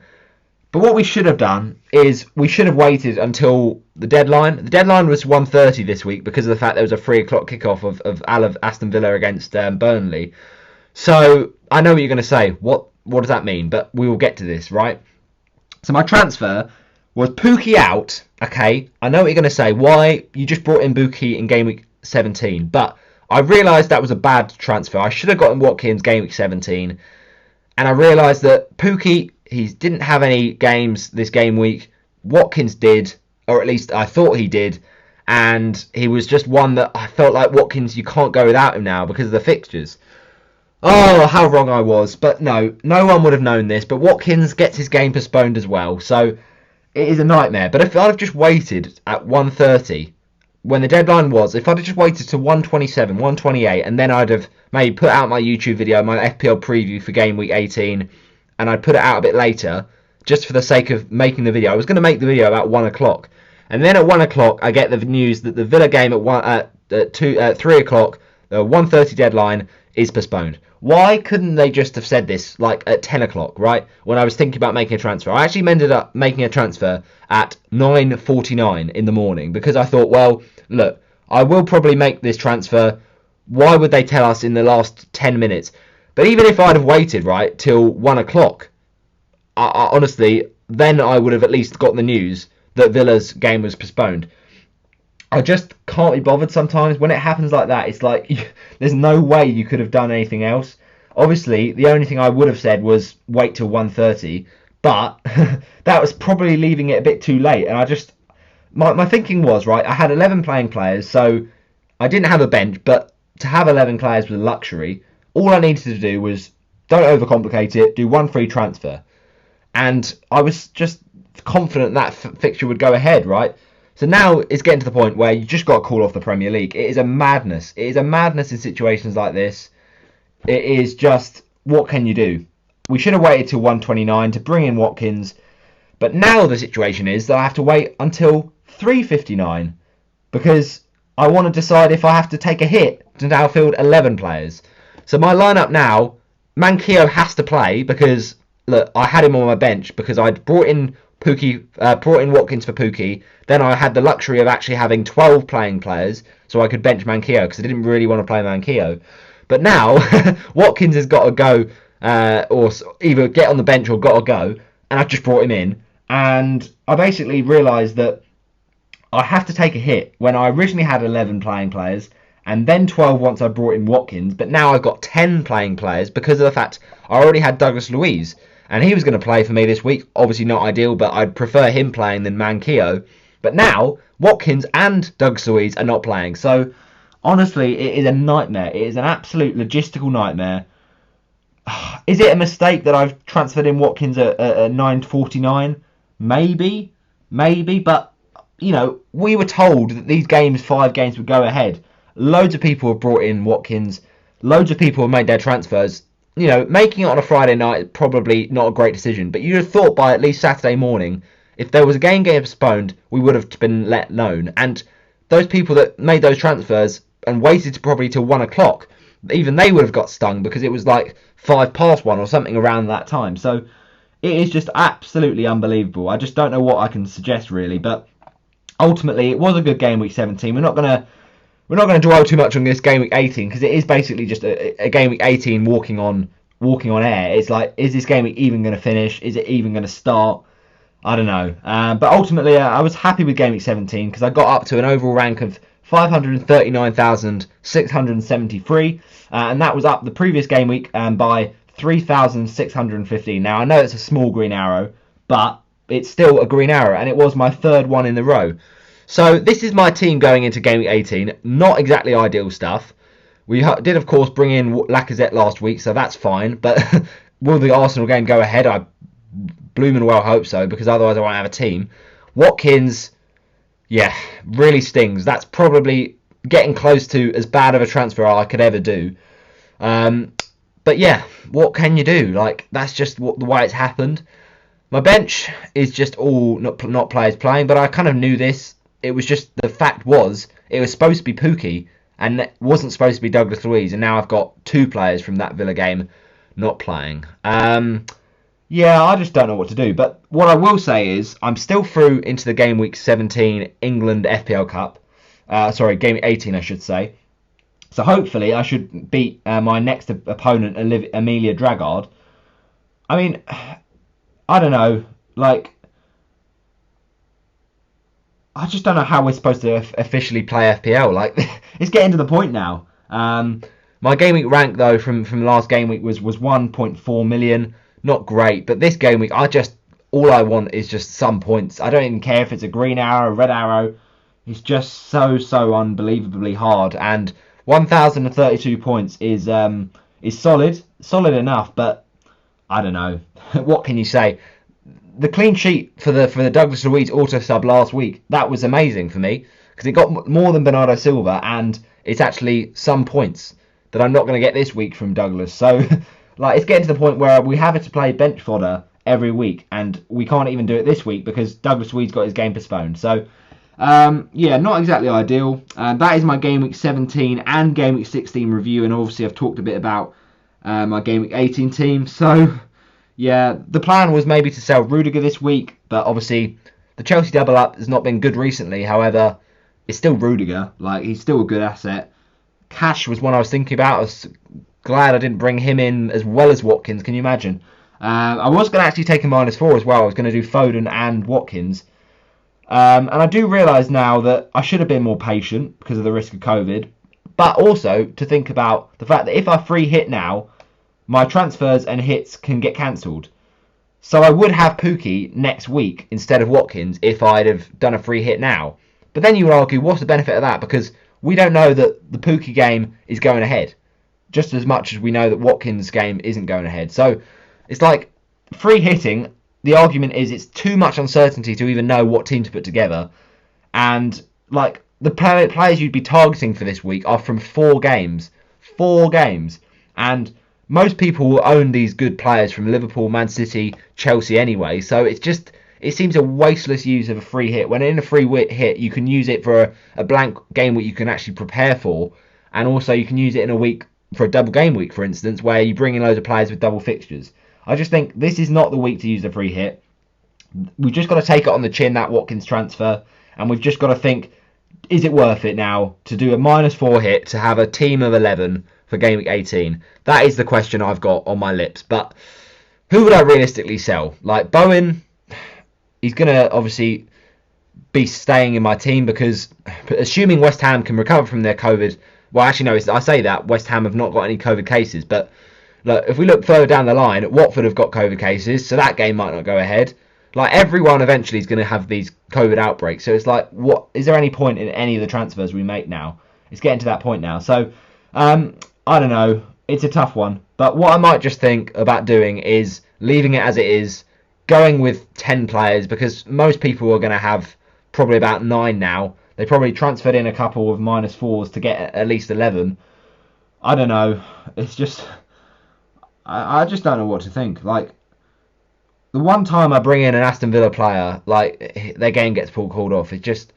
But what we should have done is we should have waited until the deadline. The deadline was 1:30 this week because of the fact there was a 3 o'clock kickoff of Aston Villa against Burnley. So I know what you're going to say. What does that mean? But we will get to this, right? So my transfer was PUKKI out. Okay, I know what you're going to say. Why? You just brought in PUKKI in Game Week 17. But I realised that was a bad transfer. I should have gotten Watkins Game Week 17. And I realised that PUKKI, he didn't have any games this game week. Watkins did, or at least I thought he did. and he was just one that I felt like Watkins, you can't go without him now because of the fixtures. Oh, how wrong I was. But no one would have known this. But Watkins gets his game postponed as well. So it is a nightmare. But if I'd have just waited at 1:30, when the deadline was, if I'd have just waited to 1:27, 1:28, and then I'd have maybe put out my YouTube video, my FPL preview for Game Week 18, and I'd put it out a bit later, just for the sake of making the video. I was going to make the video about 1 o'clock. And then at 1 o'clock, I get the news that the Villa game at 3 o'clock, the 1:30 deadline, is postponed. Why couldn't they just have said this like at 10 o'clock, right? When I was thinking about making a transfer. I actually ended up making a transfer at 9:49 in the morning because I thought, well, look, I will probably make this transfer. Why would they tell us in the last 10 minutes? But even if I'd have waited, right, till 1 o'clock, I honestly, then I would have at least got the news that Villa's game was postponed. I just can't be bothered sometimes. When it happens like that, it's like there's no way you could have done anything else. Obviously, the only thing I would have said was wait till 1:30, but that was probably leaving it a bit too late. And I just, my thinking was, right, I had 11 playing players, so I didn't have a bench, but to have 11 players was a luxury. All I needed to do was, don't overcomplicate it, do one free transfer. And I was just confident that fixture would go ahead, right? So now it's getting to the point where you just got to call off the Premier League. It is a madness. It is a madness in situations like this. It is just, what can you do? We should have waited till 1:29 to bring in Watkins. But now the situation is that I have to wait until 3:59 because I want to decide if I have to take a hit to now field 11 players. So my lineup now, Manquillo has to play because, look, I had him on my bench because I'd brought in Watkins for PUKKI. Then I had the luxury of actually having 12 playing players, so I could bench Manquillo because I didn't really want to play Manquillo. But now Watkins has got to go, or either get on the bench or got to go, and I've just brought him in. And I basically realised that I have to take a hit when I originally had 11 playing players, and then 12 once I brought in Watkins. But now I've got 10 playing players because of the fact I already had Douglas Luiz. And he was going to play for me this week. Obviously not ideal, but I'd prefer him playing than Manquillo. But now, Watkins and Douglas Luiz are not playing. So, honestly, it is a nightmare. It is an absolute logistical nightmare. Is it a mistake that I've transferred in Watkins at 9:49? Maybe. But, you know, we were told that these games, 5 games, would go ahead. Loads of people have brought in Watkins. Loads of people have made their transfers. You know, making it on a Friday night is probably not a great decision, but you'd have thought by at least Saturday morning, if there was a game postponed, we would have been let known. And those people that made those transfers and waited probably till 1 o'clock, even they would have got stung because it was like 1:05 or something around that time. So it is just absolutely unbelievable. I just don't know what I can suggest really, but ultimately it was a good game week 17. We're not going to dwell too much on this game week 18 because it is basically just a game week 18 walking on air. It's like, is this game week even going to finish? Is it even going to start? I don't know. But ultimately, I was happy with game week 17 because I got up to an overall rank of 539,673, and that was up the previous game week by 3,615. Now I know it's a small green arrow, but it's still a green arrow, and it was my third one in the row. So this is my team going into Game Week 18. Not exactly ideal stuff. We did, of course, bring in Lacazette last week, so that's fine. But will the Arsenal game go ahead? I blooming well hope so, because otherwise I won't have a team. Watkins, yeah, really stings. That's probably getting close to as bad of a transfer I could ever do. But yeah, what can you do? Like, that's just the way it's happened. My bench is just all not players playing, but I kind of knew this. It was just, the fact was, it was supposed to be PUKKI, and it wasn't supposed to be Douglas Luiz, and now I've got 2 players from that Villa game not playing. Yeah, I just don't know what to do. But what I will say is, I'm still through into the Game Week 17 England FPL Cup. Game 18, I should say. So hopefully I should beat my next opponent, Emilia Dragard. I mean, I don't know. Like, I just don't know how we're supposed to officially play FPL. Like, it's getting to the point now. My game week rank, though, from last game week was 1.4 million. Not great, but this game week, all I want is just some points. I don't even care if it's a green arrow, a red arrow. It's just so unbelievably hard, and 1,032 points is solid enough. But I don't know. What can you say? The clean sheet for the Douglas Luiz auto sub last week, that was amazing for me because it got more than Bernardo Silva, and it's actually some points that I'm not going to get this week from Douglas. So like, it's getting to the point where we have to play bench fodder every week, and we can't even do it this week because Douglas Luiz got his game postponed. So yeah, not exactly ideal. That is my game week 17 and game week 16 review, and obviously I've talked a bit about my game week 18 team. So yeah, the plan was maybe to sell Rudiger this week, but obviously the Chelsea double up has not been good recently. However, it's still Rudiger. Like, he's still a good asset. Cash was one I was thinking about. I was glad I didn't bring him in as well as Watkins. Can you imagine? I was going to actually take a -4 as well. I was going to do Foden and Watkins. And I do realise now that I should have been more patient because of the risk of COVID. But also to think about the fact that if I free hit now, my transfers and hits can get cancelled. So I would have PUKKI next week instead of Watkins if I'd have done a free hit now. But then you would argue, what's the benefit of that? Because we don't know that the PUKKI game is going ahead, just as much as we know that Watkins' game isn't going ahead. So it's like free hitting. The argument is it's too much uncertainty to even know what team to put together. And like, the players you'd be targeting for this week are from 4 games. 4 games. And most people will own these good players from Liverpool, Man City, Chelsea anyway. So it seems a wasteless use of a free hit. When in a free hit, you can use it for a blank game week you can actually prepare for. And also you can use it in a week for a double game week, for instance, where you bring in loads of players with double fixtures. I just think this is not the week to use the free hit. We've just got to take it on the chin, that Watkins transfer. And we've just got to think, is it worth it now to do a -4 hit to have a team of 11 for game week 18? That is the question I've got on my lips. But who would I realistically sell? Like, BOWEN, he's going to obviously be staying in my team because assuming West Ham can recover from their COVID... Well, actually, no, I say that. West Ham have not got any COVID cases. But look, if we look further down the line, Watford have got COVID cases, so that game might not go ahead. Like, everyone eventually is going to have these COVID outbreaks. So it's like, what is there any point in any of the transfers we make now? It's getting to that point now. So, I don't know. It's a tough one. But what I might just think about doing is leaving it as it is, going with 10 players, because most people are going to have probably about 9 now. They probably transferred in a couple of -4s to get at least 11. I don't know. It's just... I just don't know what to think. Like, the one time I bring in an Aston Villa player, like, their game gets called off. It's just...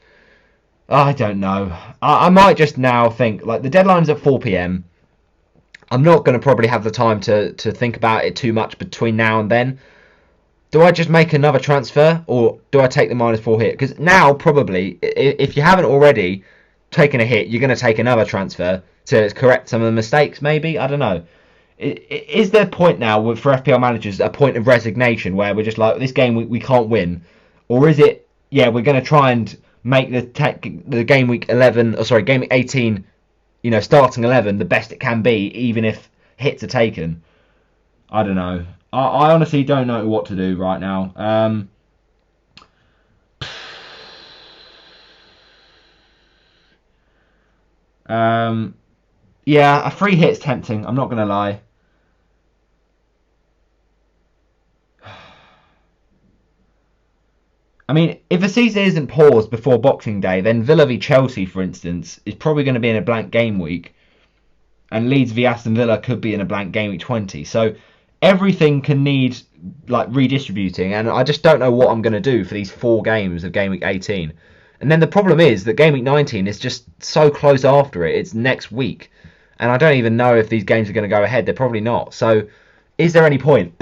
I don't know. I might just now think, like, the deadline's at 4 p.m. I'm not going to probably have the time to think about it too much between now and then. Do I just make another transfer, or do I take the -4 hit? Because now, probably, if you haven't already taken a hit, you're going to take another transfer to correct some of the mistakes, maybe? I don't know. Is there a point now for FPL managers, a point of resignation where we're just like, this game we can't win? Or is it, yeah, we're going to try and make the game week 11, or sorry, game week 18, you know, starting 11 the best it can be, even if hits are taken? I don't know. I honestly don't know what to do right now. Yeah, a free hit's tempting. I'm not going to lie. I mean, if the season isn't paused before Boxing Day, then Villa v Chelsea, for instance, is probably going to be in a blank game week. And Leeds v Aston Villa could be in a blank game week 20. So everything can need, like, redistributing. And I just don't know what I'm going to do for these 4 games of game week 18. And then the problem is that game week 19 is just so close after it. It's next week. And I don't even know if these games are going to go ahead. They're probably not. So is there any point?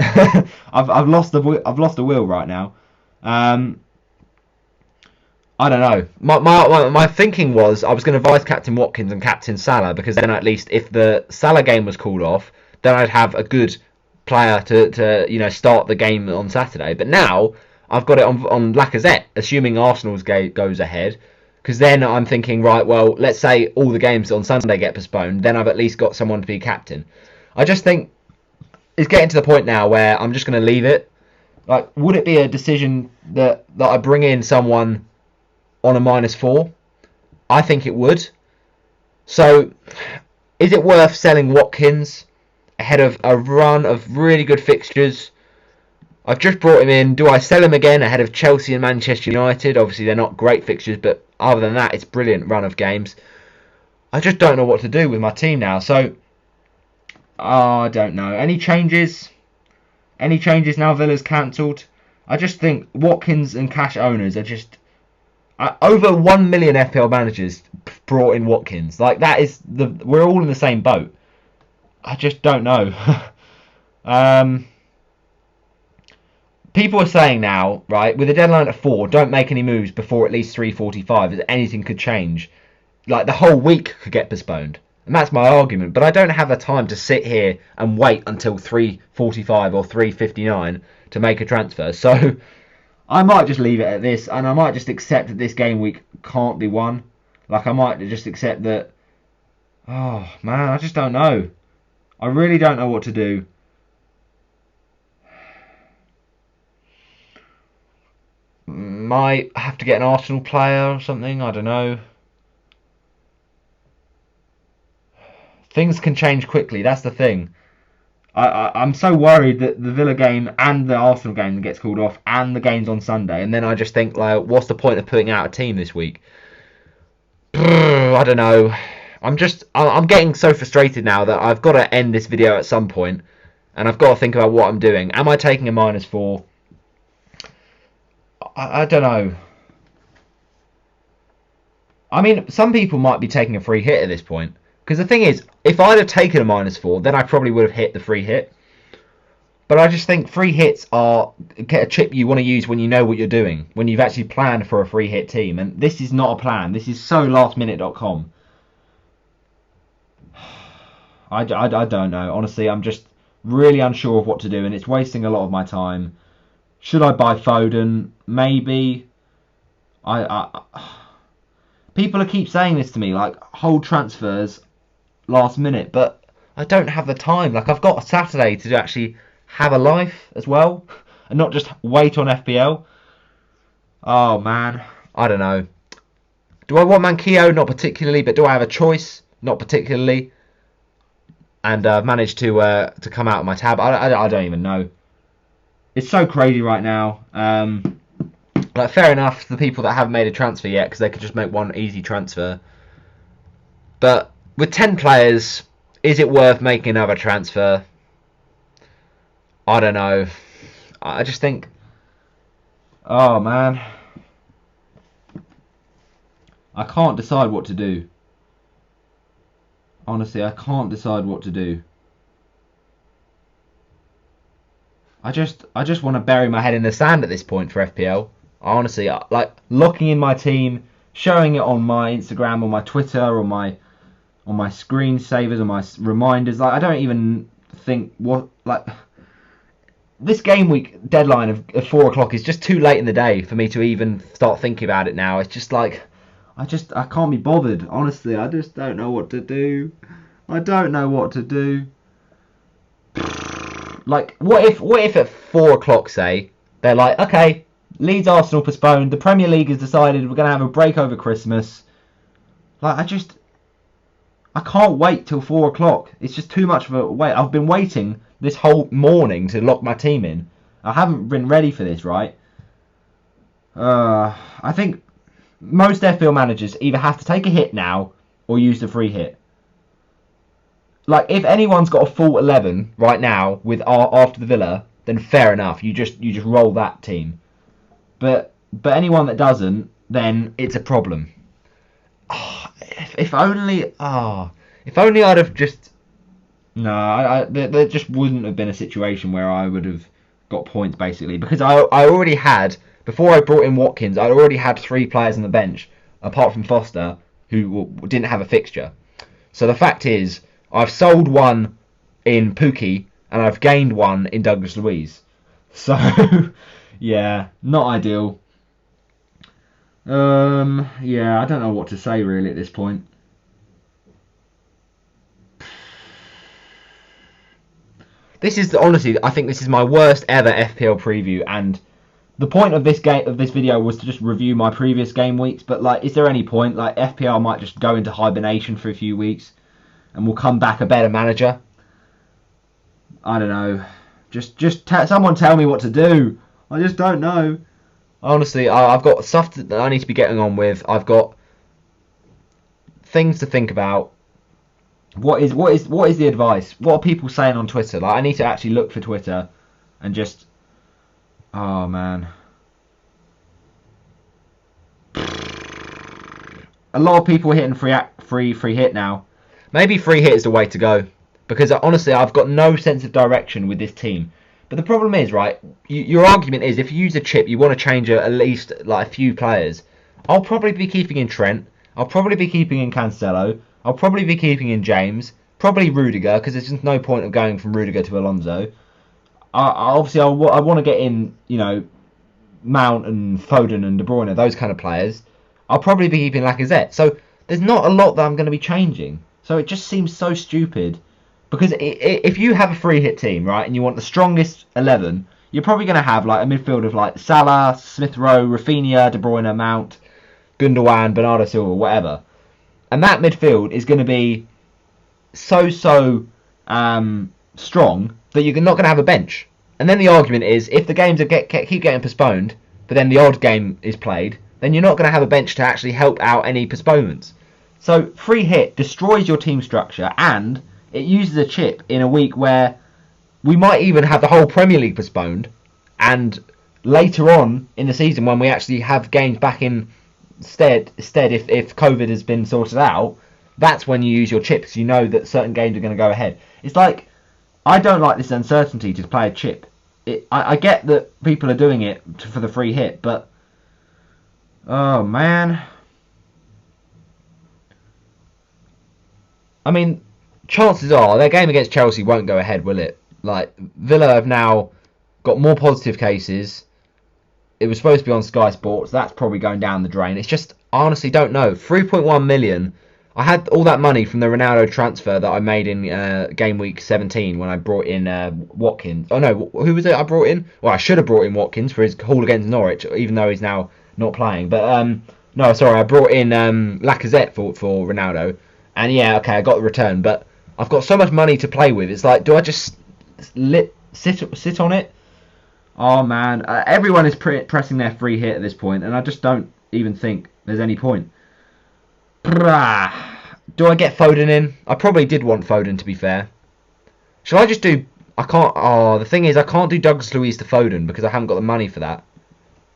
I've lost the will right now. I don't know. My thinking was I was going to vice captain Watkins and captain Salah, because then at least if the Salah game was called off, then I'd have a good player to you know, start the game on Saturday. But now I've got it on Lacazette, assuming Arsenal's goes ahead, because then I'm thinking, right, well, let's say all the games on Sunday get postponed, then I've at least got someone to be captain. I just think it's getting to the point now where I'm just going to leave it. Like, would it be a decision that I bring in someone on a -4? I think it would. So, is it worth selling Watkins ahead of a run of really good fixtures? I've just brought him in. Do I sell him again ahead of Chelsea and Manchester United? Obviously, they're not great fixtures, but other than that, it's a brilliant run of games. I just don't know what to do with my team now. So, I don't know. Any changes? Any changes now Villa's cancelled? I just think Watkins and cash owners are just... over 1 million FPL managers brought in Watkins. Like, that is... we're all in the same boat. I just don't know. People are saying now, right, with the deadline at 4, don't make any moves before at least 3:45, as anything could change. Like, the whole week could get postponed. And that's my argument. But I don't have the time to sit here and wait until 3:45 or 3:59 to make a transfer. So I might just leave it at this, and I might just accept that this game week can't be won. Like, I might just accept that... Oh, man, I just don't know. I really don't know what to do. Might have to get an Arsenal player or something, I don't know. Things can change quickly, that's the thing. I'm so worried that the Villa game and the Arsenal game gets called off and the game's on Sunday, and then I just think, like, what's the point of putting out a team this week? I don't know. I'm getting so frustrated now that I've got to end this video at some point, and I've got to think about what I'm doing. Am I taking a -4? I don't know. I mean, some people might be taking a free hit at this point. Because the thing is, if I'd have taken a -4, then I probably would have hit the free hit. But I just think free hits are a chip you want to use when you know what you're doing. When you've actually planned for a free hit team. And this is not a plan. This is so lastminute.com. I don't know. Honestly, I'm just really unsure of what to do. And it's wasting a lot of my time. Should I buy Foden? Maybe. People keep saying this to me, like, hold transfers last minute, but I don't have the time. Like, I've got a Saturday to actually have a life as well, and not just wait on FPL. Oh, man. I don't know. Do I want Manquillo? Not particularly, but do I have a choice? Not particularly. And I've managed to come out of my tab. I don't even know. It's so crazy right now. Like, fair enough, the people that haven't made a transfer yet, because they could just make one easy transfer. But with 10 players, is it worth making another transfer? I don't know. I just think... Oh, man. I can't decide what to do. Honestly, I can't decide what to do. I just want to bury my head in the sand at this point for FPL. Honestly, like, locking in my team, showing it on my Instagram, on my Twitter, on my screensavers, on my reminders. Like, I don't even think what, like, this game week deadline of 4 o'clock is just too late in the day for me to even start thinking about it now. It's just like, I can't be bothered. Honestly, I just don't know what to do. I don't know what to do. Like, what if at 4 o'clock, say, they're like, okay, Leeds Arsenal postponed, the Premier League has decided we're going to have a break over Christmas. Like, I can't wait till 4 o'clock. It's just too much of a wait. I've been waiting this whole morning to lock my team in. I haven't been ready for this, right? I think most FPL managers either have to take a hit now or use the free hit. Like, if anyone's got a full 11 right now with after the Villa, then fair enough. You just roll that team. But anyone that doesn't, then it's a problem. Oh, if only I'd have just... No, there just wouldn't have been a situation where I would have got points, basically. Because I already had, before I brought in Watkins, I already had 3 players on the bench, apart from Foster, who didn't have a fixture. So the fact is, I've sold one in PUKKI, and I've gained one in Douglas Luiz. So, yeah, not ideal. Yeah, I don't know what to say really at this point. This is honestly, I think this is my worst ever FPL preview, and the point of this video was to just review my previous game weeks. But like, is there any point? Like, FPL might just go into hibernation for a few weeks, and we'll come back a better manager. I don't know. Someone tell me what to do. I just don't know. Honestly, I've got stuff that I need to be getting on with. I've got things to think about. What is the advice? What are people saying on Twitter? Like, I need to actually look for Twitter and just... Oh, man. A lot of people are hitting free hit now. Maybe free hit is the way to go. Because honestly, I've got no sense of direction with this team. But the problem is, right, your argument is if you use a chip, you want to change at least like a few players. I'll probably be keeping in Trent. I'll probably be keeping in Cancelo. I'll probably be keeping in James. Probably Rudiger, because there's just no point of going from Rudiger to Alonso. I want to get in, you know, Mount and Foden and De Bruyne, those kind of players. I'll probably be keeping Lacazette. So there's not a lot that I'm going to be changing. So it just seems so stupid. Because if you have a free hit team, right, and you want the strongest 11, you're probably going to have like a midfield of like Salah, Smith Rowe, Rafinha, De Bruyne, Mount, Gundogan, Bernardo Silva, whatever. And that midfield is going to be so strong that you're not going to have a bench. And then the argument is, if the games keep getting postponed, but then the odd game is played, then you're not going to have a bench to actually help out any postponements. So free hit destroys your team structure, and it uses a chip in a week where we might even have the whole Premier League postponed, and later on in the season when we actually have games back in stead if COVID has been sorted out, that's when you use your chip, because you know that certain games are going to go ahead. It's like, I don't like this uncertainty to play a chip. I get that people are doing it for the free hit, but oh man. I mean, chances are their game against Chelsea won't go ahead, will it? Like, Villa have now got more positive cases. It was supposed to be on Sky Sports. That's probably going down the drain. It's just, I honestly don't know. 3.1 million. I had all that money from the Ronaldo transfer that I made in Gameweek 17 when I brought in Watkins. Oh no, who was it I brought in? Well, I should have brought in Watkins for his haul against Norwich, even though he's now not playing. But no, sorry, I brought in Lacazette for Ronaldo. And yeah, okay, I got the return. But I've got so much money to play with. It's like, do I just sit on it? Oh man, everyone is pressing their free hit at this point, and I just don't even think there's any point. Do I get Foden in? I probably did want Foden, to be fair. Shall I just do... I can't... Oh, the thing is, I can't do Douglas Luiz to Foden because I haven't got the money for that.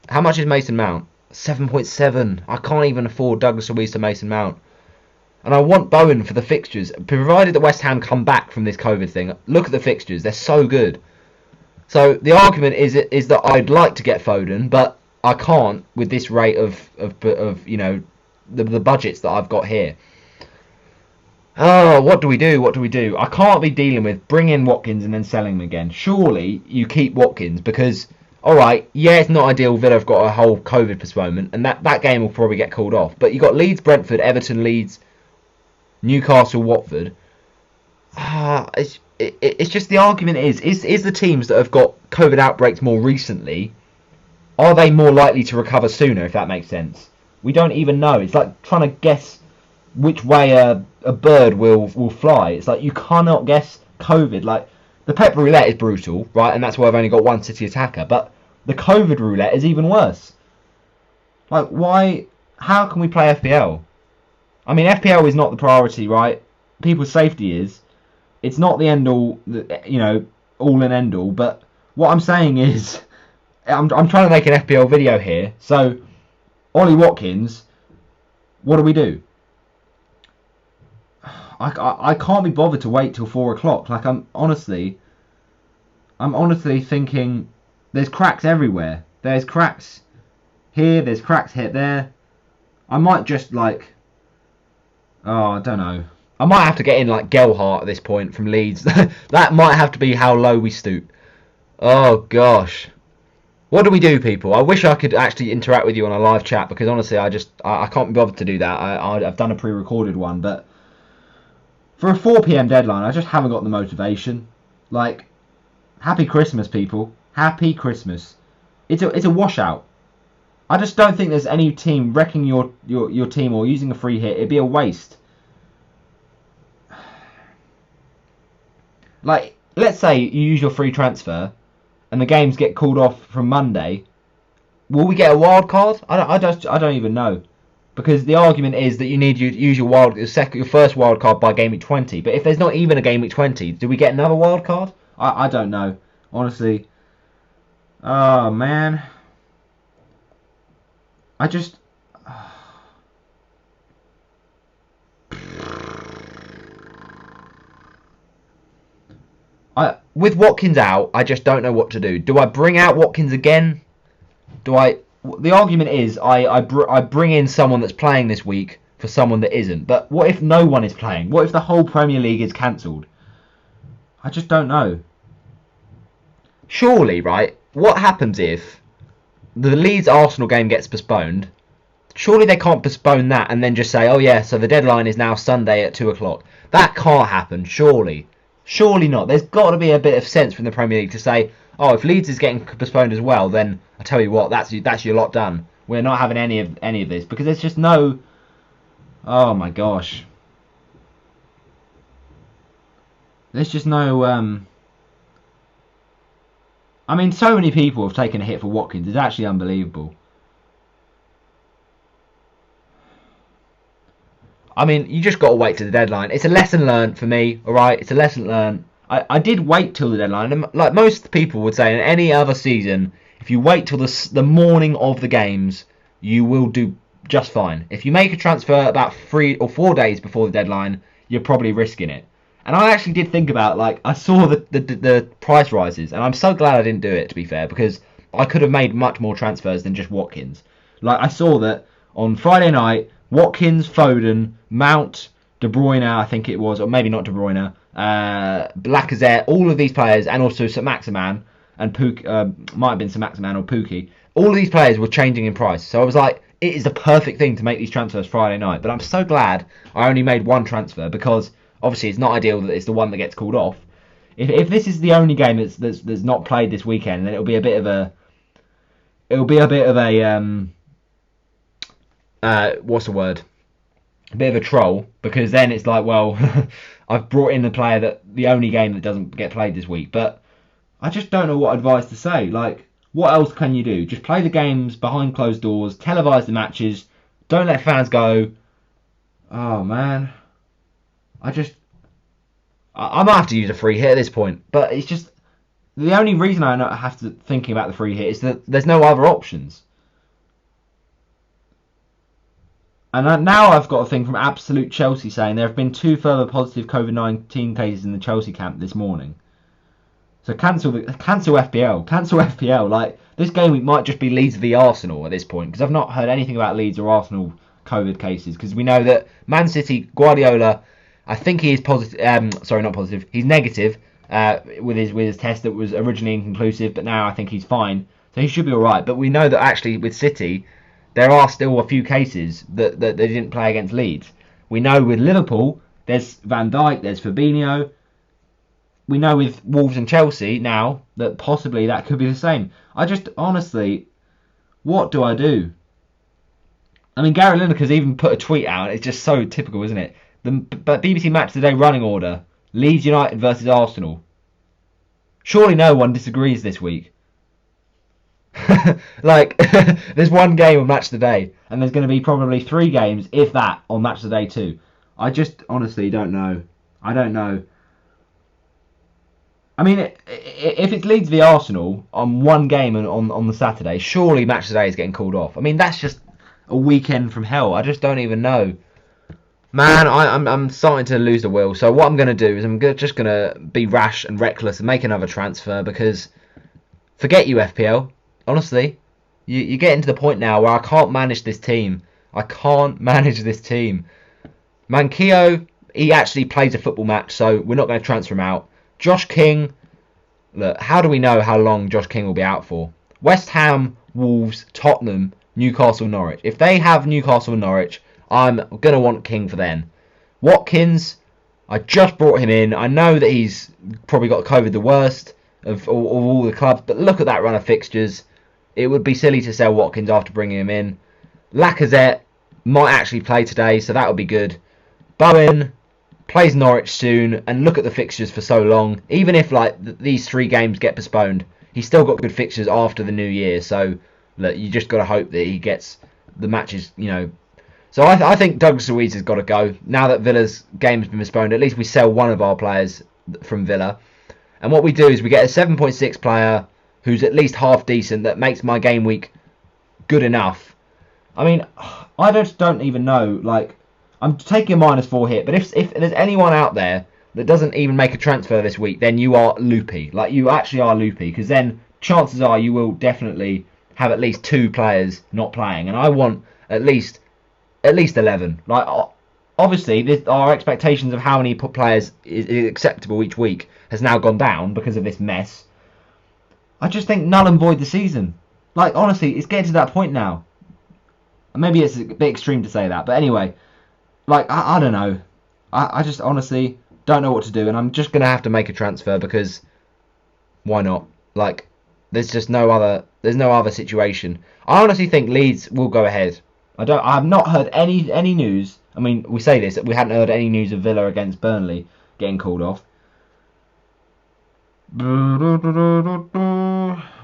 How much is Mason Mount? 7.7. I can't even afford Douglas Luiz to Mason Mount. And I want Bowen for the fixtures. Provided that West Ham come back from this COVID thing. Look at the fixtures. They're so good. So the argument is that I'd like to get Foden, but I can't with this rate of you know, the budgets that I've got here. Oh, what do we do? What do we do? I can't be dealing with bringing in Watkins and then selling him again. Surely you keep Watkins because, alright, yeah, it's not ideal. Villa have got a whole COVID postponement, and that game will probably get called off. But you've got Leeds, Brentford, Everton, Leeds, Newcastle, Watford. It's just the argument is the teams that have got COVID outbreaks more recently, are they more likely to recover sooner, if that makes sense? We don't even know. It's like trying to guess which way a bird will fly. It's like you cannot guess COVID. Like, the Pep roulette is brutal, right? And that's why I've only got one City attacker. But the COVID roulette is even worse. Like, why? How can we play FPL? I mean, FPL is not the priority, right? People's safety is. It's not the end all, you know, all and end all. But what I'm saying is, I'm trying to make an FPL video here. So, Ollie Watkins, what do we do? I can't be bothered to wait till 4 o'clock. Like, I'm honestly thinking there's cracks everywhere. There's cracks here, there's cracks here, there. I might just, like, oh, I don't know. I might have to get in, like, Gelhardt at this point from Leeds. That might have to be how low we stoop. Oh, gosh. What do we do, people? I wish I could actually interact with you on a live chat, because honestly, I can't be bothered to do that. I've done a pre-recorded one, but for a 4 PM deadline, I just haven't got the motivation. Like, happy Christmas, people. Happy Christmas. It's a washout. I just don't think there's any team wrecking your team or using a free hit. It'd be a waste. Like, let's say you use your free transfer and the games get called off from Monday. Will we get a wild card? I don't even know. Because the argument is that you need to use your first wild card by game week 20. But if there's not even a game week 20, do we get another wild card? I don't know. Honestly. Oh, man. I just... With Watkins out, I just don't know what to do. Do I bring out Watkins again? The argument is I bring in someone that's playing this week for someone that isn't. But what if no one is playing? What if the whole Premier League is cancelled? I just don't know. Surely, right? What happens if the Leeds Arsenal game gets postponed? Surely they can't postpone that and then just say, oh yeah, so the deadline is now Sunday at 2 o'clock. That can't happen, surely. Surely not. There's got to be a bit of sense from the Premier League to say, oh, if Leeds is getting postponed as well, then I tell you what, that's your lot done. We're not having any of this, because there's just no... Oh my gosh. There's just no... I mean, so many people have taken a hit for Watkins. It's actually unbelievable. I mean, you just got to wait to the deadline. It's a lesson learned for me, alright? It's a lesson learned. I did wait till the deadline. And like most people would say in any other season, if you wait till the morning of the games, you will do just fine. If you make a transfer about 3 or 4 days before the deadline, you're probably risking it. And I actually did think about, like, I saw the price rises, and I'm so glad I didn't do it, to be fair, because I could have made much more transfers than just Watkins. Like, I saw that on Friday night, Watkins, Foden, Mount, De Bruyne, I think it was, or maybe not De Bruyne, Lacazette, all of these players, and also Saint-Maximin, and might have been Saint-Maximin or PUKKI, all of these players were changing in price. So I was like, it is the perfect thing to make these transfers Friday night. But I'm so glad I only made one transfer, because obviously it's not ideal that it's the one that gets called off. If this is the only game that's not played this weekend, then it'll be a bit of a what's the word? A bit of a troll, because then it's like, well, I've brought in the player that the only game that doesn't get played this week. But I just don't know what advice to say. Like, what else can you do? Just play the games behind closed doors, televise the matches, don't let fans go. Oh man, I might have to use a free hit at this point. But it's just the only reason I have to thinking about the free hit is that there's no other options. And now I've got a thing from Absolute Chelsea saying there have been 2 further positive COVID-19 cases in the Chelsea camp this morning. So cancel FPL. Cancel FPL. Like, this game week might just be Leeds v Arsenal at this point, because I've not heard anything about Leeds or Arsenal COVID cases, because we know that Man City, Guardiola, I think he is positive. Sorry, not positive. He's negative with his test that was originally inconclusive, but now I think he's fine. So he should be all right. But we know that actually with City, there are still a few cases that they didn't play against Leeds. We know with Liverpool, there's Van Dijk, there's Fabinho. We know with Wolves and Chelsea now that possibly that could be the same. I just, honestly, what do I do? I mean, Gary Lineker's even put a tweet out. It's just so typical, isn't it? The BBC Match Today running order. Leeds United versus Arsenal. Surely no one disagrees this week. Like, there's one game on Match Today, and there's going to be probably 3 games, if that, on Match Today too. I just honestly don't know. I don't know. I mean, if it's Leeds v Arsenal on one game on the Saturday, surely Match Today is getting called off. I mean, that's just a weekend from hell. I just don't even know. Man, I'm starting to lose the will. So what I'm going to do is I'm just going to be rash and reckless and make another transfer, because forget you, FPL. Honestly, you get into the point now where I can't manage this team. I can't manage this team. Manquillo, he actually plays a football match, so we're not going to transfer him out. Josh King, look, how do we know how long Josh King will be out for? West Ham, Wolves, Tottenham, Newcastle, Norwich. If they have Newcastle and Norwich, I'm going to want King for then. Watkins, I just brought him in. I know that he's probably got COVID the worst of all the clubs, but look at that run of fixtures. it would be silly to sell Watkins after bringing him in. Lacazette might actually play today, so that would be good. Bowen plays Norwich soon, and look at the fixtures for so long. Even if these 3 games get postponed, he's still got good fixtures after the new year. So look, you just got to hope that he gets the matches, So I think Douglas Luiz has got to go. Now that Villa's game has been postponed, at least we sell one of our players from Villa. And what we do is we get a 7.6 player who's at least half decent that makes my game week good enough. I mean, I just don't even know. I'm taking a -4 hit, but if There's anyone out there that doesn't even make a transfer this week, then you are loopy. You actually are loopy, because then chances are you will definitely have at least 2 players not playing, and I want at least 11. Obviously, our expectations of how many players is acceptable each week has now gone down because of this mess. I just think null and void the season. Honestly, it's getting to that point now. Maybe it's a bit extreme to say that, but anyway, I don't know. I just honestly don't know what to do, and I'm just gonna have to make a transfer because why not? There's no other situation. I honestly think Leeds will go ahead. I've not heard any news. I mean, we say this, we hadn't heard any news of Villa against Burnley getting called off.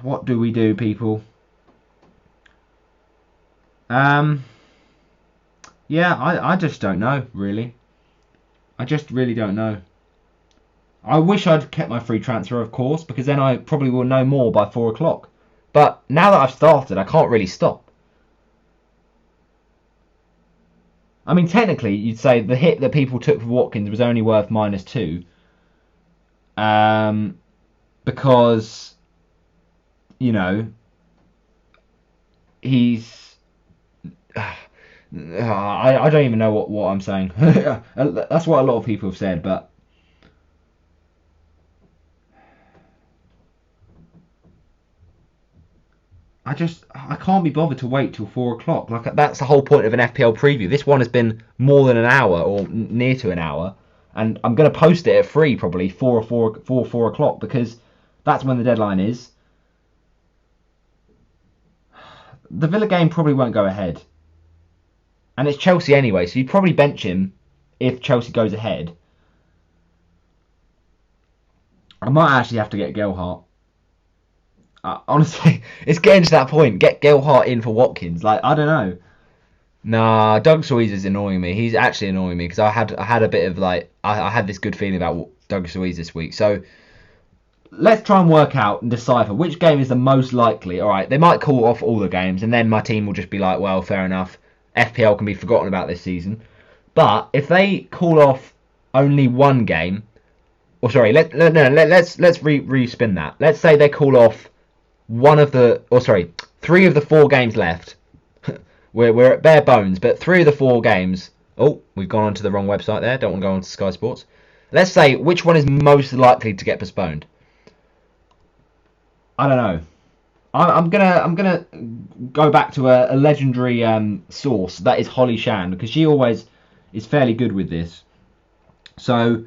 What do we do, people? Yeah, I just don't know, really. I just really don't know. I wish I'd kept my free transfer, of course, because then I probably will know more by 4 o'clock. But now that I've started, I can't really stop. I mean, technically, you'd say the hit that people took for Watkins was only worth -2. Because, he's... I don't even know what I'm saying. That's what a lot of people have said, but I can't be bothered to wait till 4 o'clock. That's the whole point of an FPL preview. This one has been more than an hour, or near to an hour, and I'm going to post it at 3 probably, 4 o'clock, because that's when the deadline is. The Villa game probably won't go ahead. And it's Chelsea anyway, so you'd probably bench him if Chelsea goes ahead. I might actually have to get Gelhardt. Honestly, it's getting to that point. Get Gelhardt in for Watkins. I don't know. Nah, Doug Luiz is annoying me. He's actually annoying me because I had a bit of I had this good feeling about Doug Luiz this week. So let's try and work out and decipher which game is the most likely. All right, they might call off all the games, and then my team will just be like, well, fair enough. FPL can be forgotten about this season. But if they call off only one game, or sorry, let's respin that. Let's say they call off 3 of the 4 games left. we're at bare bones, but 3 of the 4 games. Oh, we've gone onto the wrong website there. Don't want to go onto Sky Sports. Let's say which one is most likely to get postponed. I don't know. I'm gonna go back to a legendary source, that is Holly Shan, because she always is fairly good with this. So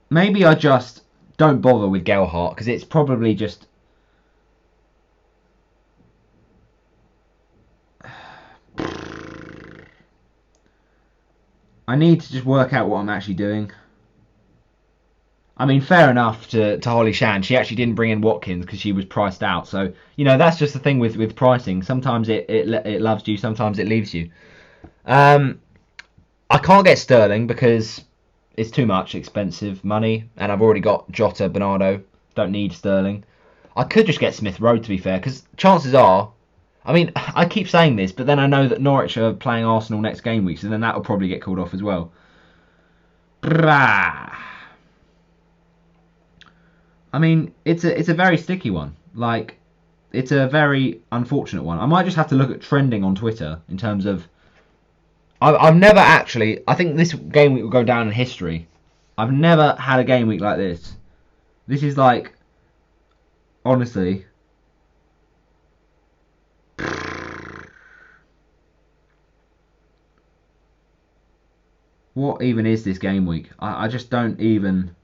maybe I just don't bother with Gelhardt, because it's probably just I need to just work out what I'm actually doing. I mean, fair enough to Holly Shan. She actually didn't bring in Watkins because she was priced out. So, that's just the thing with pricing. Sometimes it loves you, sometimes it leaves you. I can't get Sterling because it's too much expensive money, and I've already got Jota, Bernardo. Don't need Sterling. I could just get Smith Rowe, to be fair, because chances are, I mean, I keep saying this, but then I know that Norwich are playing Arsenal next game week, so then that will probably get called off as well. I mean, it's a very sticky one. It's a very unfortunate one. I might just have to look at trending on Twitter in terms of... I've never actually... I think this game week will go down in history. I've never had a game week like this. This is honestly... What even is this game week? I just don't even...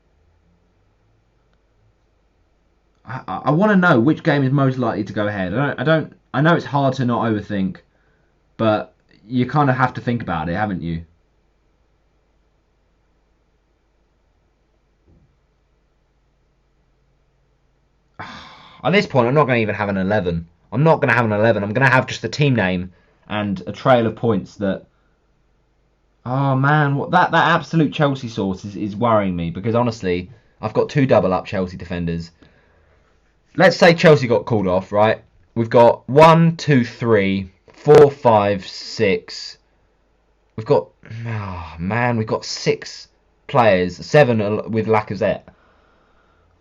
I want to know which game is most likely to go ahead. I know it's hard to not overthink, but you kind of have to think about it, haven't you? At this point, I'm not going to even have an 11. I'm not going to have an 11. I'm going to have just a team name and a trail of points that... Oh, man. That absolute Chelsea source is worrying me. Because, honestly, I've got 2 double-up Chelsea defenders. Let's say Chelsea got called off, right? We've got 1, 2, 3, 4, 5, 6. We've got... Oh, man. We've got 6 players. 7 with Lacazette.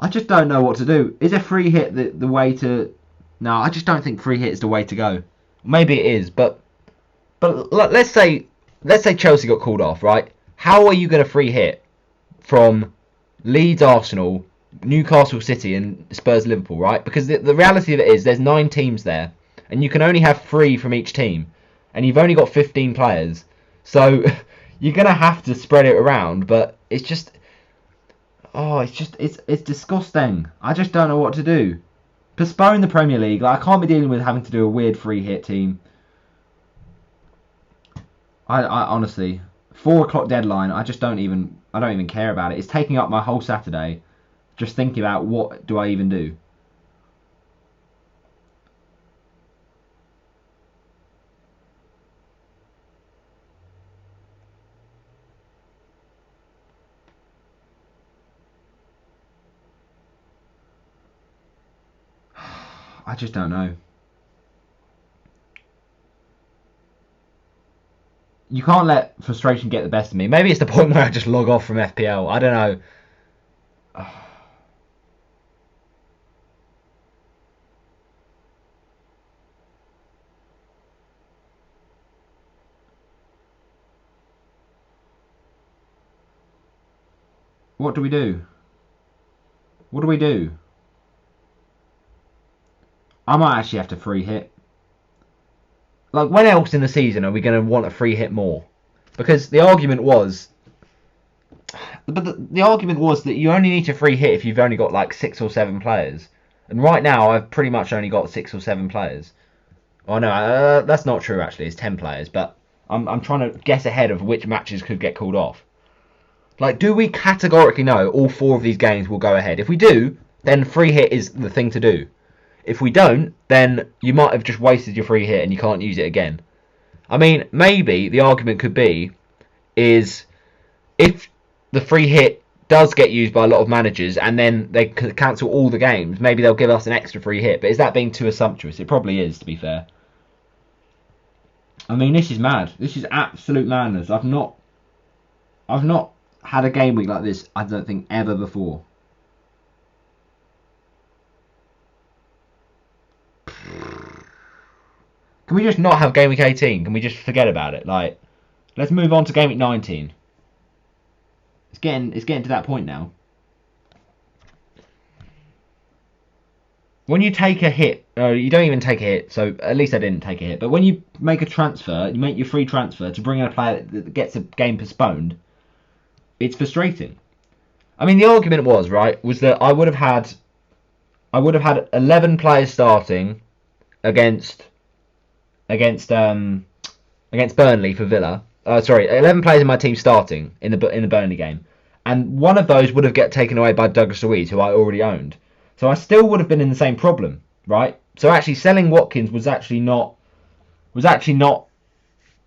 I just don't know what to do. Is a free hit the way to... No, I just don't think free hit is the way to go. Maybe it is, but let's say Chelsea got called off, right? How are you going to free hit from Leeds, Arsenal, Newcastle City and Spurs Liverpool, right? Because the reality of it is there's 9 teams there, and you can only have 3 from each team, and you've only got 15 players. So you're going to have to spread it around, but it's just... Oh, it's disgusting. I just don't know what to do. Postpone the Premier League. Like, I can't be dealing with having to do a weird free hit team. I honestly, 4 o'clock deadline. I don't even care about it. It's taking up my whole Saturday, just thinking about what do I even do. I just don't know. You can't let frustration get the best of me. Maybe it's the point where I just log off from FPL. I don't know. What do we do? What do we do? I might actually have to free hit. Like, when else in the season are we going to want a free hit more? Because the argument was... But the argument was that you only need to free hit if you've only got like 6 or 7 players. And right now, I've pretty much only got 6 or 7 players. Oh no, that's not true actually, it's 10 players. But I'm trying to guess ahead of which matches could get called off. Like, do we categorically know all 4 of these games will go ahead? If we do, then free hit is the thing to do. If we don't, then you might have just wasted your free hit and you can't use it again. I mean, maybe the argument could be is if the free hit does get used by a lot of managers and then they cancel all the games, maybe they'll give us an extra free hit. But is that being too assumptuous? It probably is, to be fair. I mean, this is mad. This is absolute madness. I've not had a game week like this, I don't think, ever before. Can we just not have Game Week 18? Can we just forget about it? Like, let's move on to Game Week 19. It's getting to that point now. When you take a hit, you don't even take a hit, so at least I didn't take a hit. But when you make a transfer, you make your free transfer to bring in a player that gets a game postponed, it's frustrating. I mean, the argument was that I would have had 11 players starting against Burnley for Villa. 11 players in my team starting in the Burnley game, and one of those would have get taken away by Douglas Luiz, who I already owned. So I still would have been in the same problem, right? So actually, selling Watkins was actually not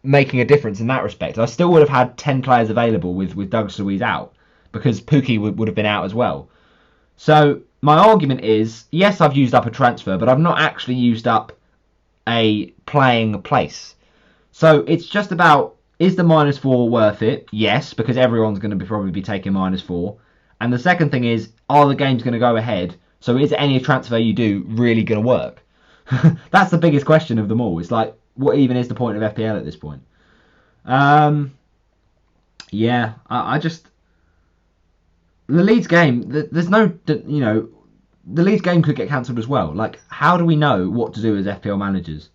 making a difference in that respect. I still would have had 10 players available with Douglas Luiz out, because PUKKI would have been out as well. So my argument is, yes, I've used up a transfer, but I've not actually used up a playing place. So it's just about, is the -4 worth it? Yes, because everyone's going to probably be taking -4. And the second thing is, are the games going to go ahead? So is any transfer you do really going to work? That's the biggest question of them all. It's like, what even is the point of FPL at this point? Yeah, I just... The Leeds game, there's no, the Leeds game could get cancelled as well. Like, how do we know what to do as FPL managers?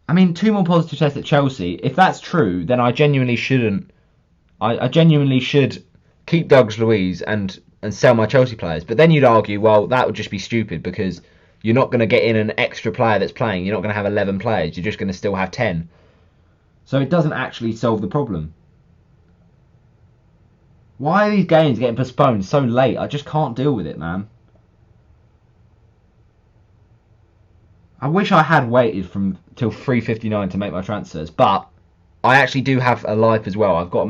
I mean, 2 more positive tests at Chelsea. If that's true, then I genuinely shouldn't. I genuinely should keep Douglas Luiz and sell my Chelsea players. But then you'd argue, well, that would just be stupid because you're not going to get in an extra player that's playing. You're not going to have 11 players. You're just going to still have 10. So it doesn't actually solve the problem. Why are these games getting postponed so late? I just can't deal with it, man. I wish I had waited till 3:59 to make my transfers, but I actually do have a life as well. I've got to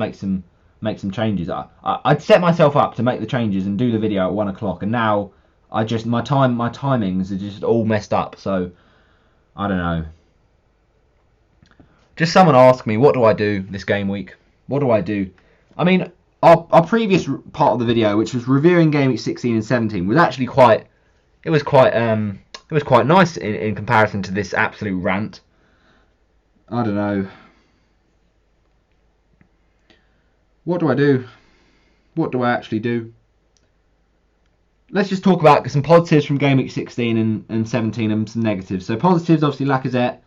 make some changes. I'd set myself up to make the changes and do the video at 1 o'clock, and now my timings are just all messed up. So I don't know. Just someone asked me, what do I do this game week? What do I do? I mean, our previous part of the video, which was reviewing game week 16 and 17, was actually quite nice in comparison to this absolute rant. I don't know. What do I do? What do I actually do? Let's just talk about some positives from game week 16 and 17 and some negatives. So positives, obviously Lacazette,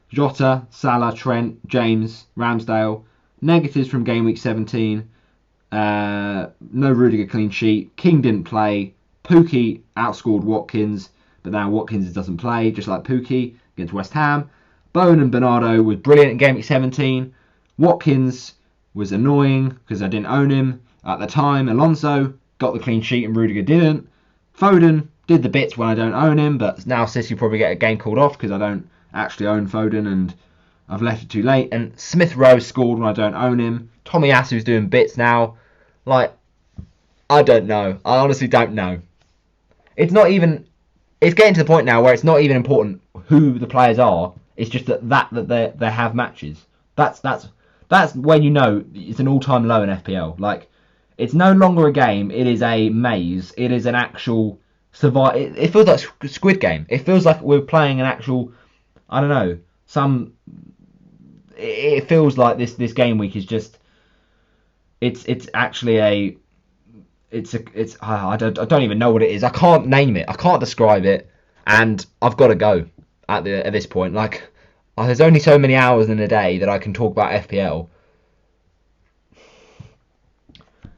Jota, Salah, Trent, James, Ramsdale. Negatives from game week 17. No Rudiger clean sheet. King didn't play. PUKKI outscored Watkins, but now Watkins doesn't play, just like PUKKI against West Ham. BOWEN and Bernardo was brilliant in game week 17. Watkins was annoying because I didn't own him at the time. Alonso got the clean sheet and Rudiger didn't. Foden did the bits when I don't own him, but now City will probably get a game called off because I don't actually own Foden and I've left it too late. And Smith Rowe scored when I don't own him. Tomiyasu's doing bits now. Like, I don't know. I honestly don't know. It's getting to the point now where it's not even important who the players are. It's just that they have matches. That's when you know it's an all-time low in FPL. Like, it's no longer a game. It is a maze. It is an actual survival. It feels like Squid Game. It feels like we're playing an actual, I don't know, it feels like this game week is just, it's actually a, I don't even know what it is. I can't name it. I can't describe it, and I've got to go at this point. Like, there's only so many hours in a day that I can talk about FPL.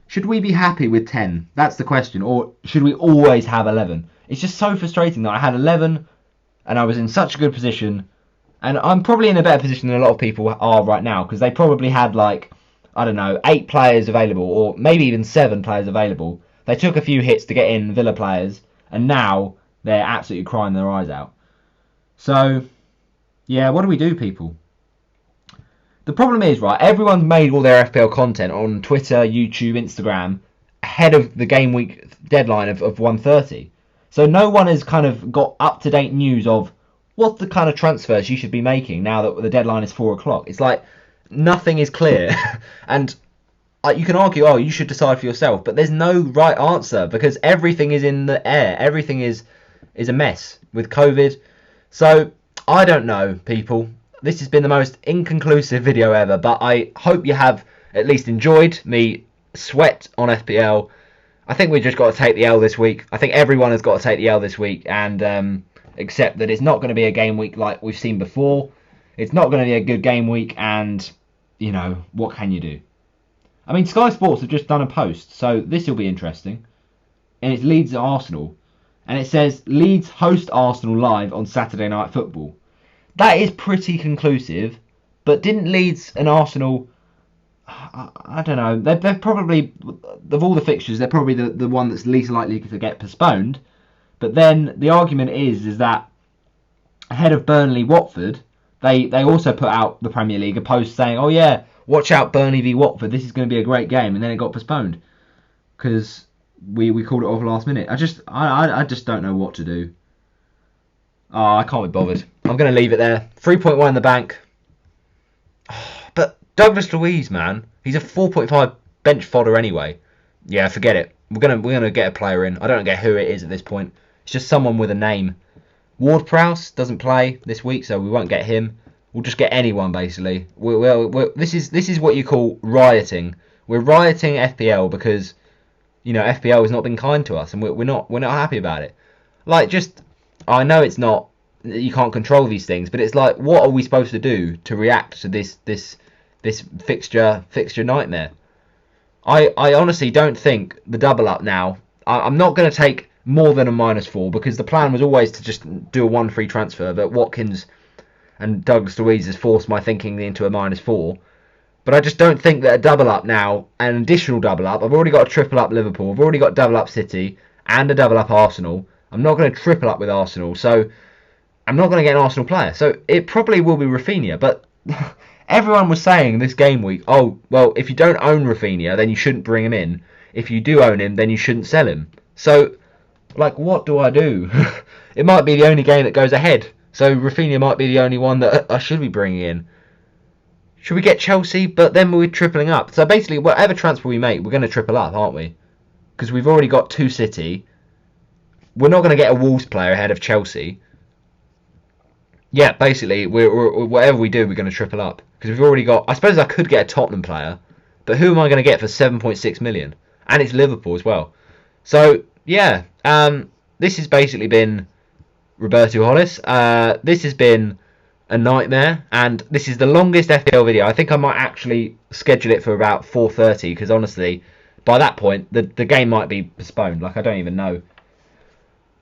Should we be happy with 10? That's the question. Or should we always have 11? It's just so frustrating that I had 11 and I was in such a good position. And I'm probably in a better position than a lot of people are right now because they probably had, like, I don't know, 8 players available or maybe even 7 players available. They took a few hits to get in Villa players and now they're absolutely crying their eyes out. So, yeah, what do we do, people? The problem is, right, everyone's made all their FPL content on Twitter, YouTube, Instagram ahead of the game week deadline of 1:30. So no one has kind of got up-to-date news of what the kind of transfers you should be making now that the deadline is 4 o'clock. It's like nothing is clear. And you can argue, oh, you should decide for yourself. But there's no right answer because everything is in the air. Everything is a mess with COVID. So I don't know, people. This has been the most inconclusive video ever, but I hope you have at least enjoyed me sweat on FPL. I think we just got to take the L this week. I think everyone has got to take the L this week and accept that it's not going to be a game week like we've seen before. It's not going to be a good game week, and, you know, what can you do? I mean, Sky Sports have just done a post, so this will be interesting. And it's Leeds at Arsenal. And it says, Leeds host Arsenal live on Saturday Night Football. That is pretty conclusive, but didn't Leeds and Arsenal, I don't know, they're probably, of all the fixtures, they're probably the one that's least likely to get postponed. But then the argument is that ahead of Burnley-Watford, they also put out the Premier League a post saying, oh yeah, watch out Burnley v Watford, this is going to be a great game, and then it got postponed because we called it off last minute. I just don't know what to do. Oh, I can't be bothered. I'm going to leave it there. 3.1 in the bank. But Douglas Luiz, man, he's a 4.5 bench fodder anyway. Yeah, forget it. We're gonna get a player in. I don't get who it is at this point. It's just someone with a name. Ward-Prowse doesn't play this week, so we won't get him. We'll just get anyone basically. This is what you call rioting. We're rioting FPL because, you know, FPL has not been kind to us, and we're not happy about it. Like, just, I know it's not, you can't control these things, but it's like, what are we supposed to do to react to this fixture nightmare? I honestly don't think the double up now. I'm not going to take more than a -4 because the plan was always to just do a 1 free transfer, but Watkins and Douglas Luiz has forced my thinking into a -4. But I just don't think that a double up now, an additional double up, I've already got a triple up Liverpool, I've already got double up City, and a double up Arsenal. I'm not going to triple up with Arsenal, so I'm not going to get an Arsenal player. So it probably will be Rafinha, but everyone was saying this game week, oh, well, if you don't own Rafinha, then you shouldn't bring him in. If you do own him, then you shouldn't sell him. So, like, what do I do? It might be the only game that goes ahead. So Rafinha might be the only one that I should be bringing in. Should we get Chelsea? But then we're tripling up. So basically, whatever transfer we make, we're going to triple up, aren't we? Because we've already got 2 City. We're not going to get a Wolves player ahead of Chelsea. Yeah, basically, whatever we do, we're going to triple up. Because we've already got... I suppose I could get a Tottenham player. But who am I going to get for 7.6 million? And it's Liverpool as well. So, yeah. This has basically been Roberto Hollis. This has been a nightmare. And this is the longest FPL video. I think I might actually schedule it for about 4:30. Because honestly, by that point, the game might be postponed. Like, I don't even know.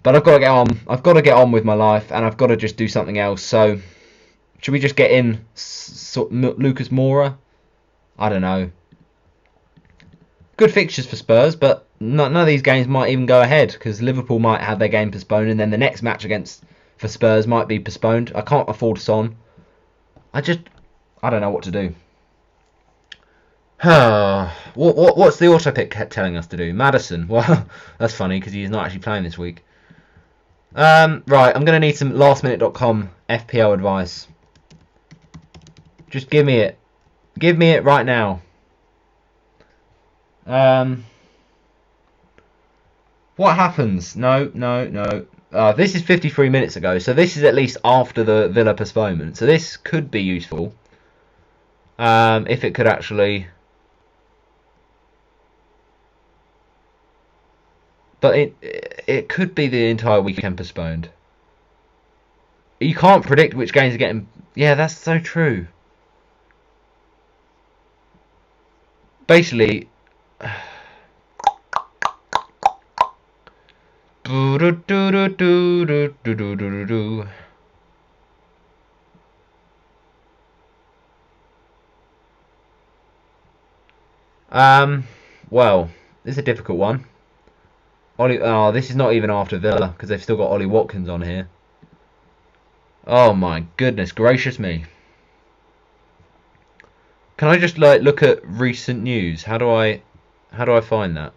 But I've got to get on. I've got to get on with my life, and I've got to just do something else. So, should we just get in Lucas Moura? I don't know. Good fixtures for Spurs, but none of these games might even go ahead because Liverpool might have their game postponed, and then the next match for Spurs might be postponed. I can't afford Son. I don't know what to do. What's the auto pick telling us to do? Maddison. Well, that's funny because he's not actually playing this week. Right, I'm going to need some lastminute.com FPL advice. Just give me it. Give me it right now. What happens? No. This is 53 minutes ago, so this is at least after the Villa postponement. So this could be useful. If it could actually... But it could be the entire weekend postponed. You can't predict which games are getting... Yeah, that's so true. Basically... Well, this is a difficult one. Oh, this is not even after Villa because they've still got Ollie Watkins on here. Oh my goodness gracious me! Can I just look at recent news? How do I find that?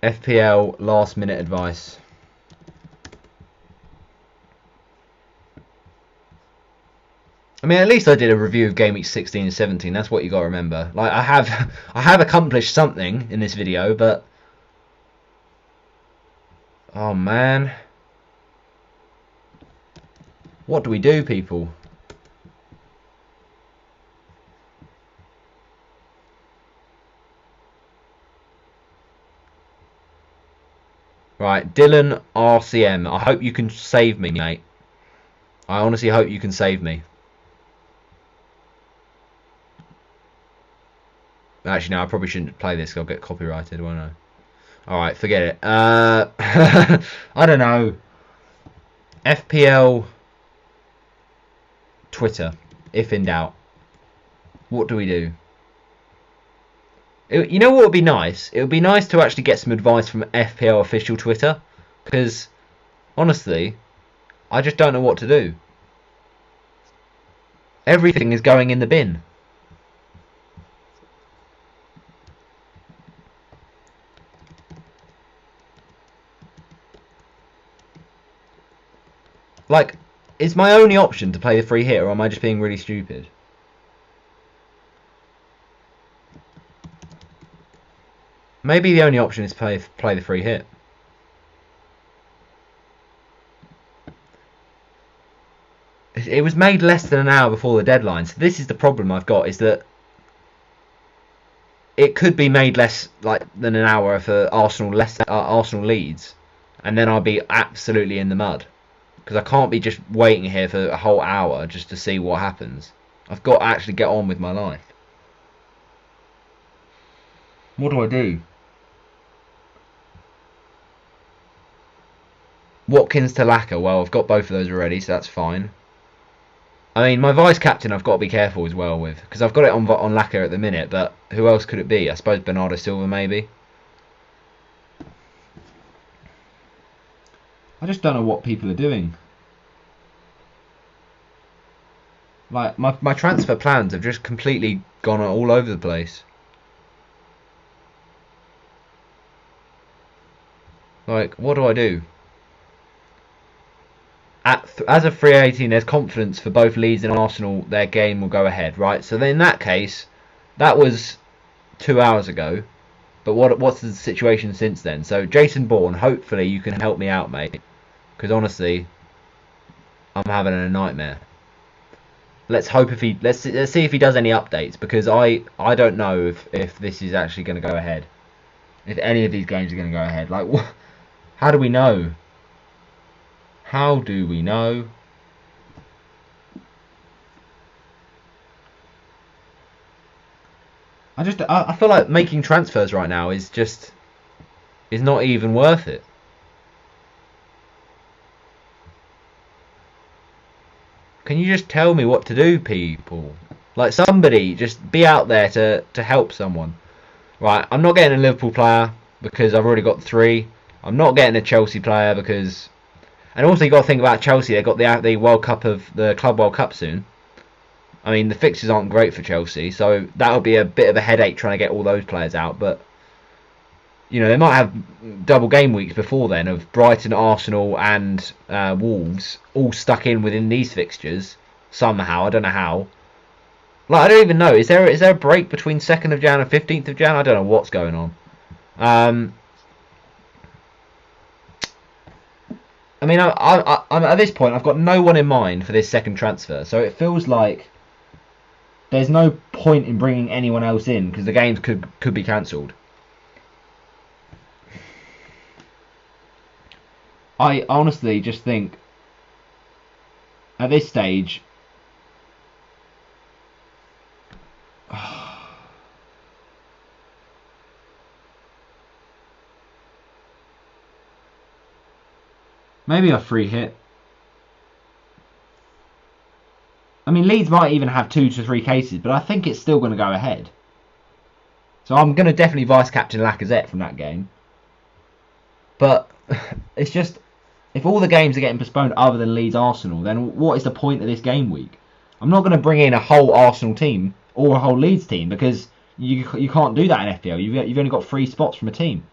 FPL last minute advice. I mean, at least I did a review of Gameweek 16 and 17. That's what you got to remember. Like I have accomplished something in this video, but oh man, what do we do, people? Right, Dylan RCM. I hope you can save me, mate. I honestly hope you can save me. Actually, no, I probably shouldn't play this. I'll get copyrighted, won't I? Alright, forget it. I don't know. FPL Twitter, if in doubt. What do we do? You know what would be nice? It would be nice to actually get some advice from FPL official Twitter. Because, honestly, I just don't know what to do. Everything is going in the bin. Like, is my only option to play the free hit, or am I just being really stupid? Maybe the only option is play the free hit. It was made less than an hour before the deadline, so this is the problem I've got, is that it could be made less than an hour for Arsenal Leeds, and then I'll be absolutely in the mud. because I can't be just waiting here for a whole hour just to see what happens. I've got to actually get on with my life. What do I do? Watkins to Laka. Well, I've got both of those already, so that's fine. I mean, my vice captain I've got to be careful as well with, because I've got it on Laka at the minute, but who else could it be? I suppose Bernardo Silva maybe. I just don't know what people are doing. Like, my transfer plans have just completely gone all over the place. Like, what do I do? As of 3:18, there's confidence for both Leeds and Arsenal. Their game will go ahead, right? So then in that case, that was 2 hours ago. But what's the situation since then? So Jason Bourne, hopefully you can help me out, mate. Because honestly, I'm having a nightmare. Let's hope let's see if he does any updates, because I don't know if this is actually going to go ahead. If any of these games are going to go ahead. Like, how do we know? How do we know? I feel like making transfers right now is not even worth it. Can you just tell me what to do, people? Like, somebody just be out there to help someone. Right, I'm not getting a Liverpool player because I've already got 3. I'm not getting a Chelsea player because... And also, you got to think about Chelsea. They've got the Club World Cup soon. I mean, the fixtures aren't great for Chelsea, so that'll be a bit of a headache trying to get all those players out. But you know, they might have double game weeks before then of Brighton, Arsenal, and Wolves all stuck in within these fixtures somehow. I don't know how. Like, I don't even know. Is there a break between 2nd of Jan and 15th of Jan? I don't know what's going on. I mean, I'm at this point, I've got no one in mind for this second transfer, so it feels like there's no point in bringing anyone else in because the games could be cancelled. I honestly just think at this stage, maybe a free hit. I mean, Leeds might even have 2 to 3 cases, but I think it's still going to go ahead. So I'm going to definitely vice-captain Lacazette from that game. But it's just, if all the games are getting postponed other than Leeds-Arsenal, then what is the point of this game week? I'm not going to bring in a whole Arsenal team or a whole Leeds team because you can't do that in FPL. You've only got 3 spots from a team.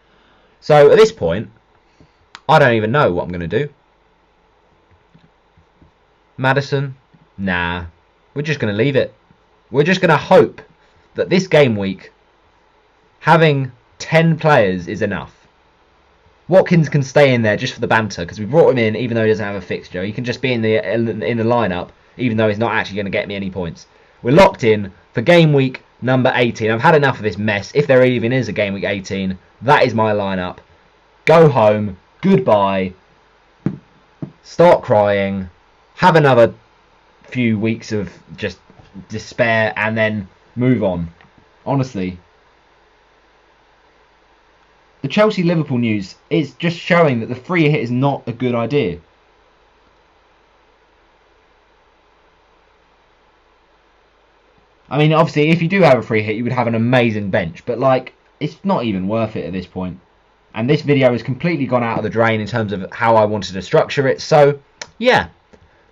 So at this point, I don't even know what I'm going to do. Maddison? Nah. We're just going to leave it. We're just going to hope that this game week, having 10 players is enough. Watkins can stay in there just for the banter because we brought him in even though he doesn't have a fixture. He can just be in the lineup even though he's not actually going to get me any points. We're locked in for game week number 18. I've had enough of this mess. If there even is a game week 18, that is my lineup. Go home. Goodbye. Start crying. Have another few weeks of just despair and then move on. Honestly. The Chelsea-Liverpool news is just showing that the free hit is not a good idea. I mean, obviously, if you do have a free hit, you would have an amazing bench. But, like, it's not even worth it at this point. And this video has completely gone out of the drain in terms of how I wanted to structure it. So, yeah.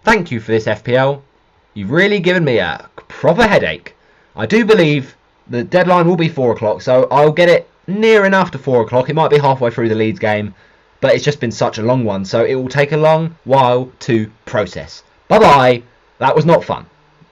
Thank you for this, FPL. You've really given me a proper headache. I do believe the deadline will be 4 o'clock, so I'll get it near enough to 4 o'clock. It might be halfway through the Leeds game, but it's just been such a long one, so it will take a long while to process. Bye-bye. That was not fun.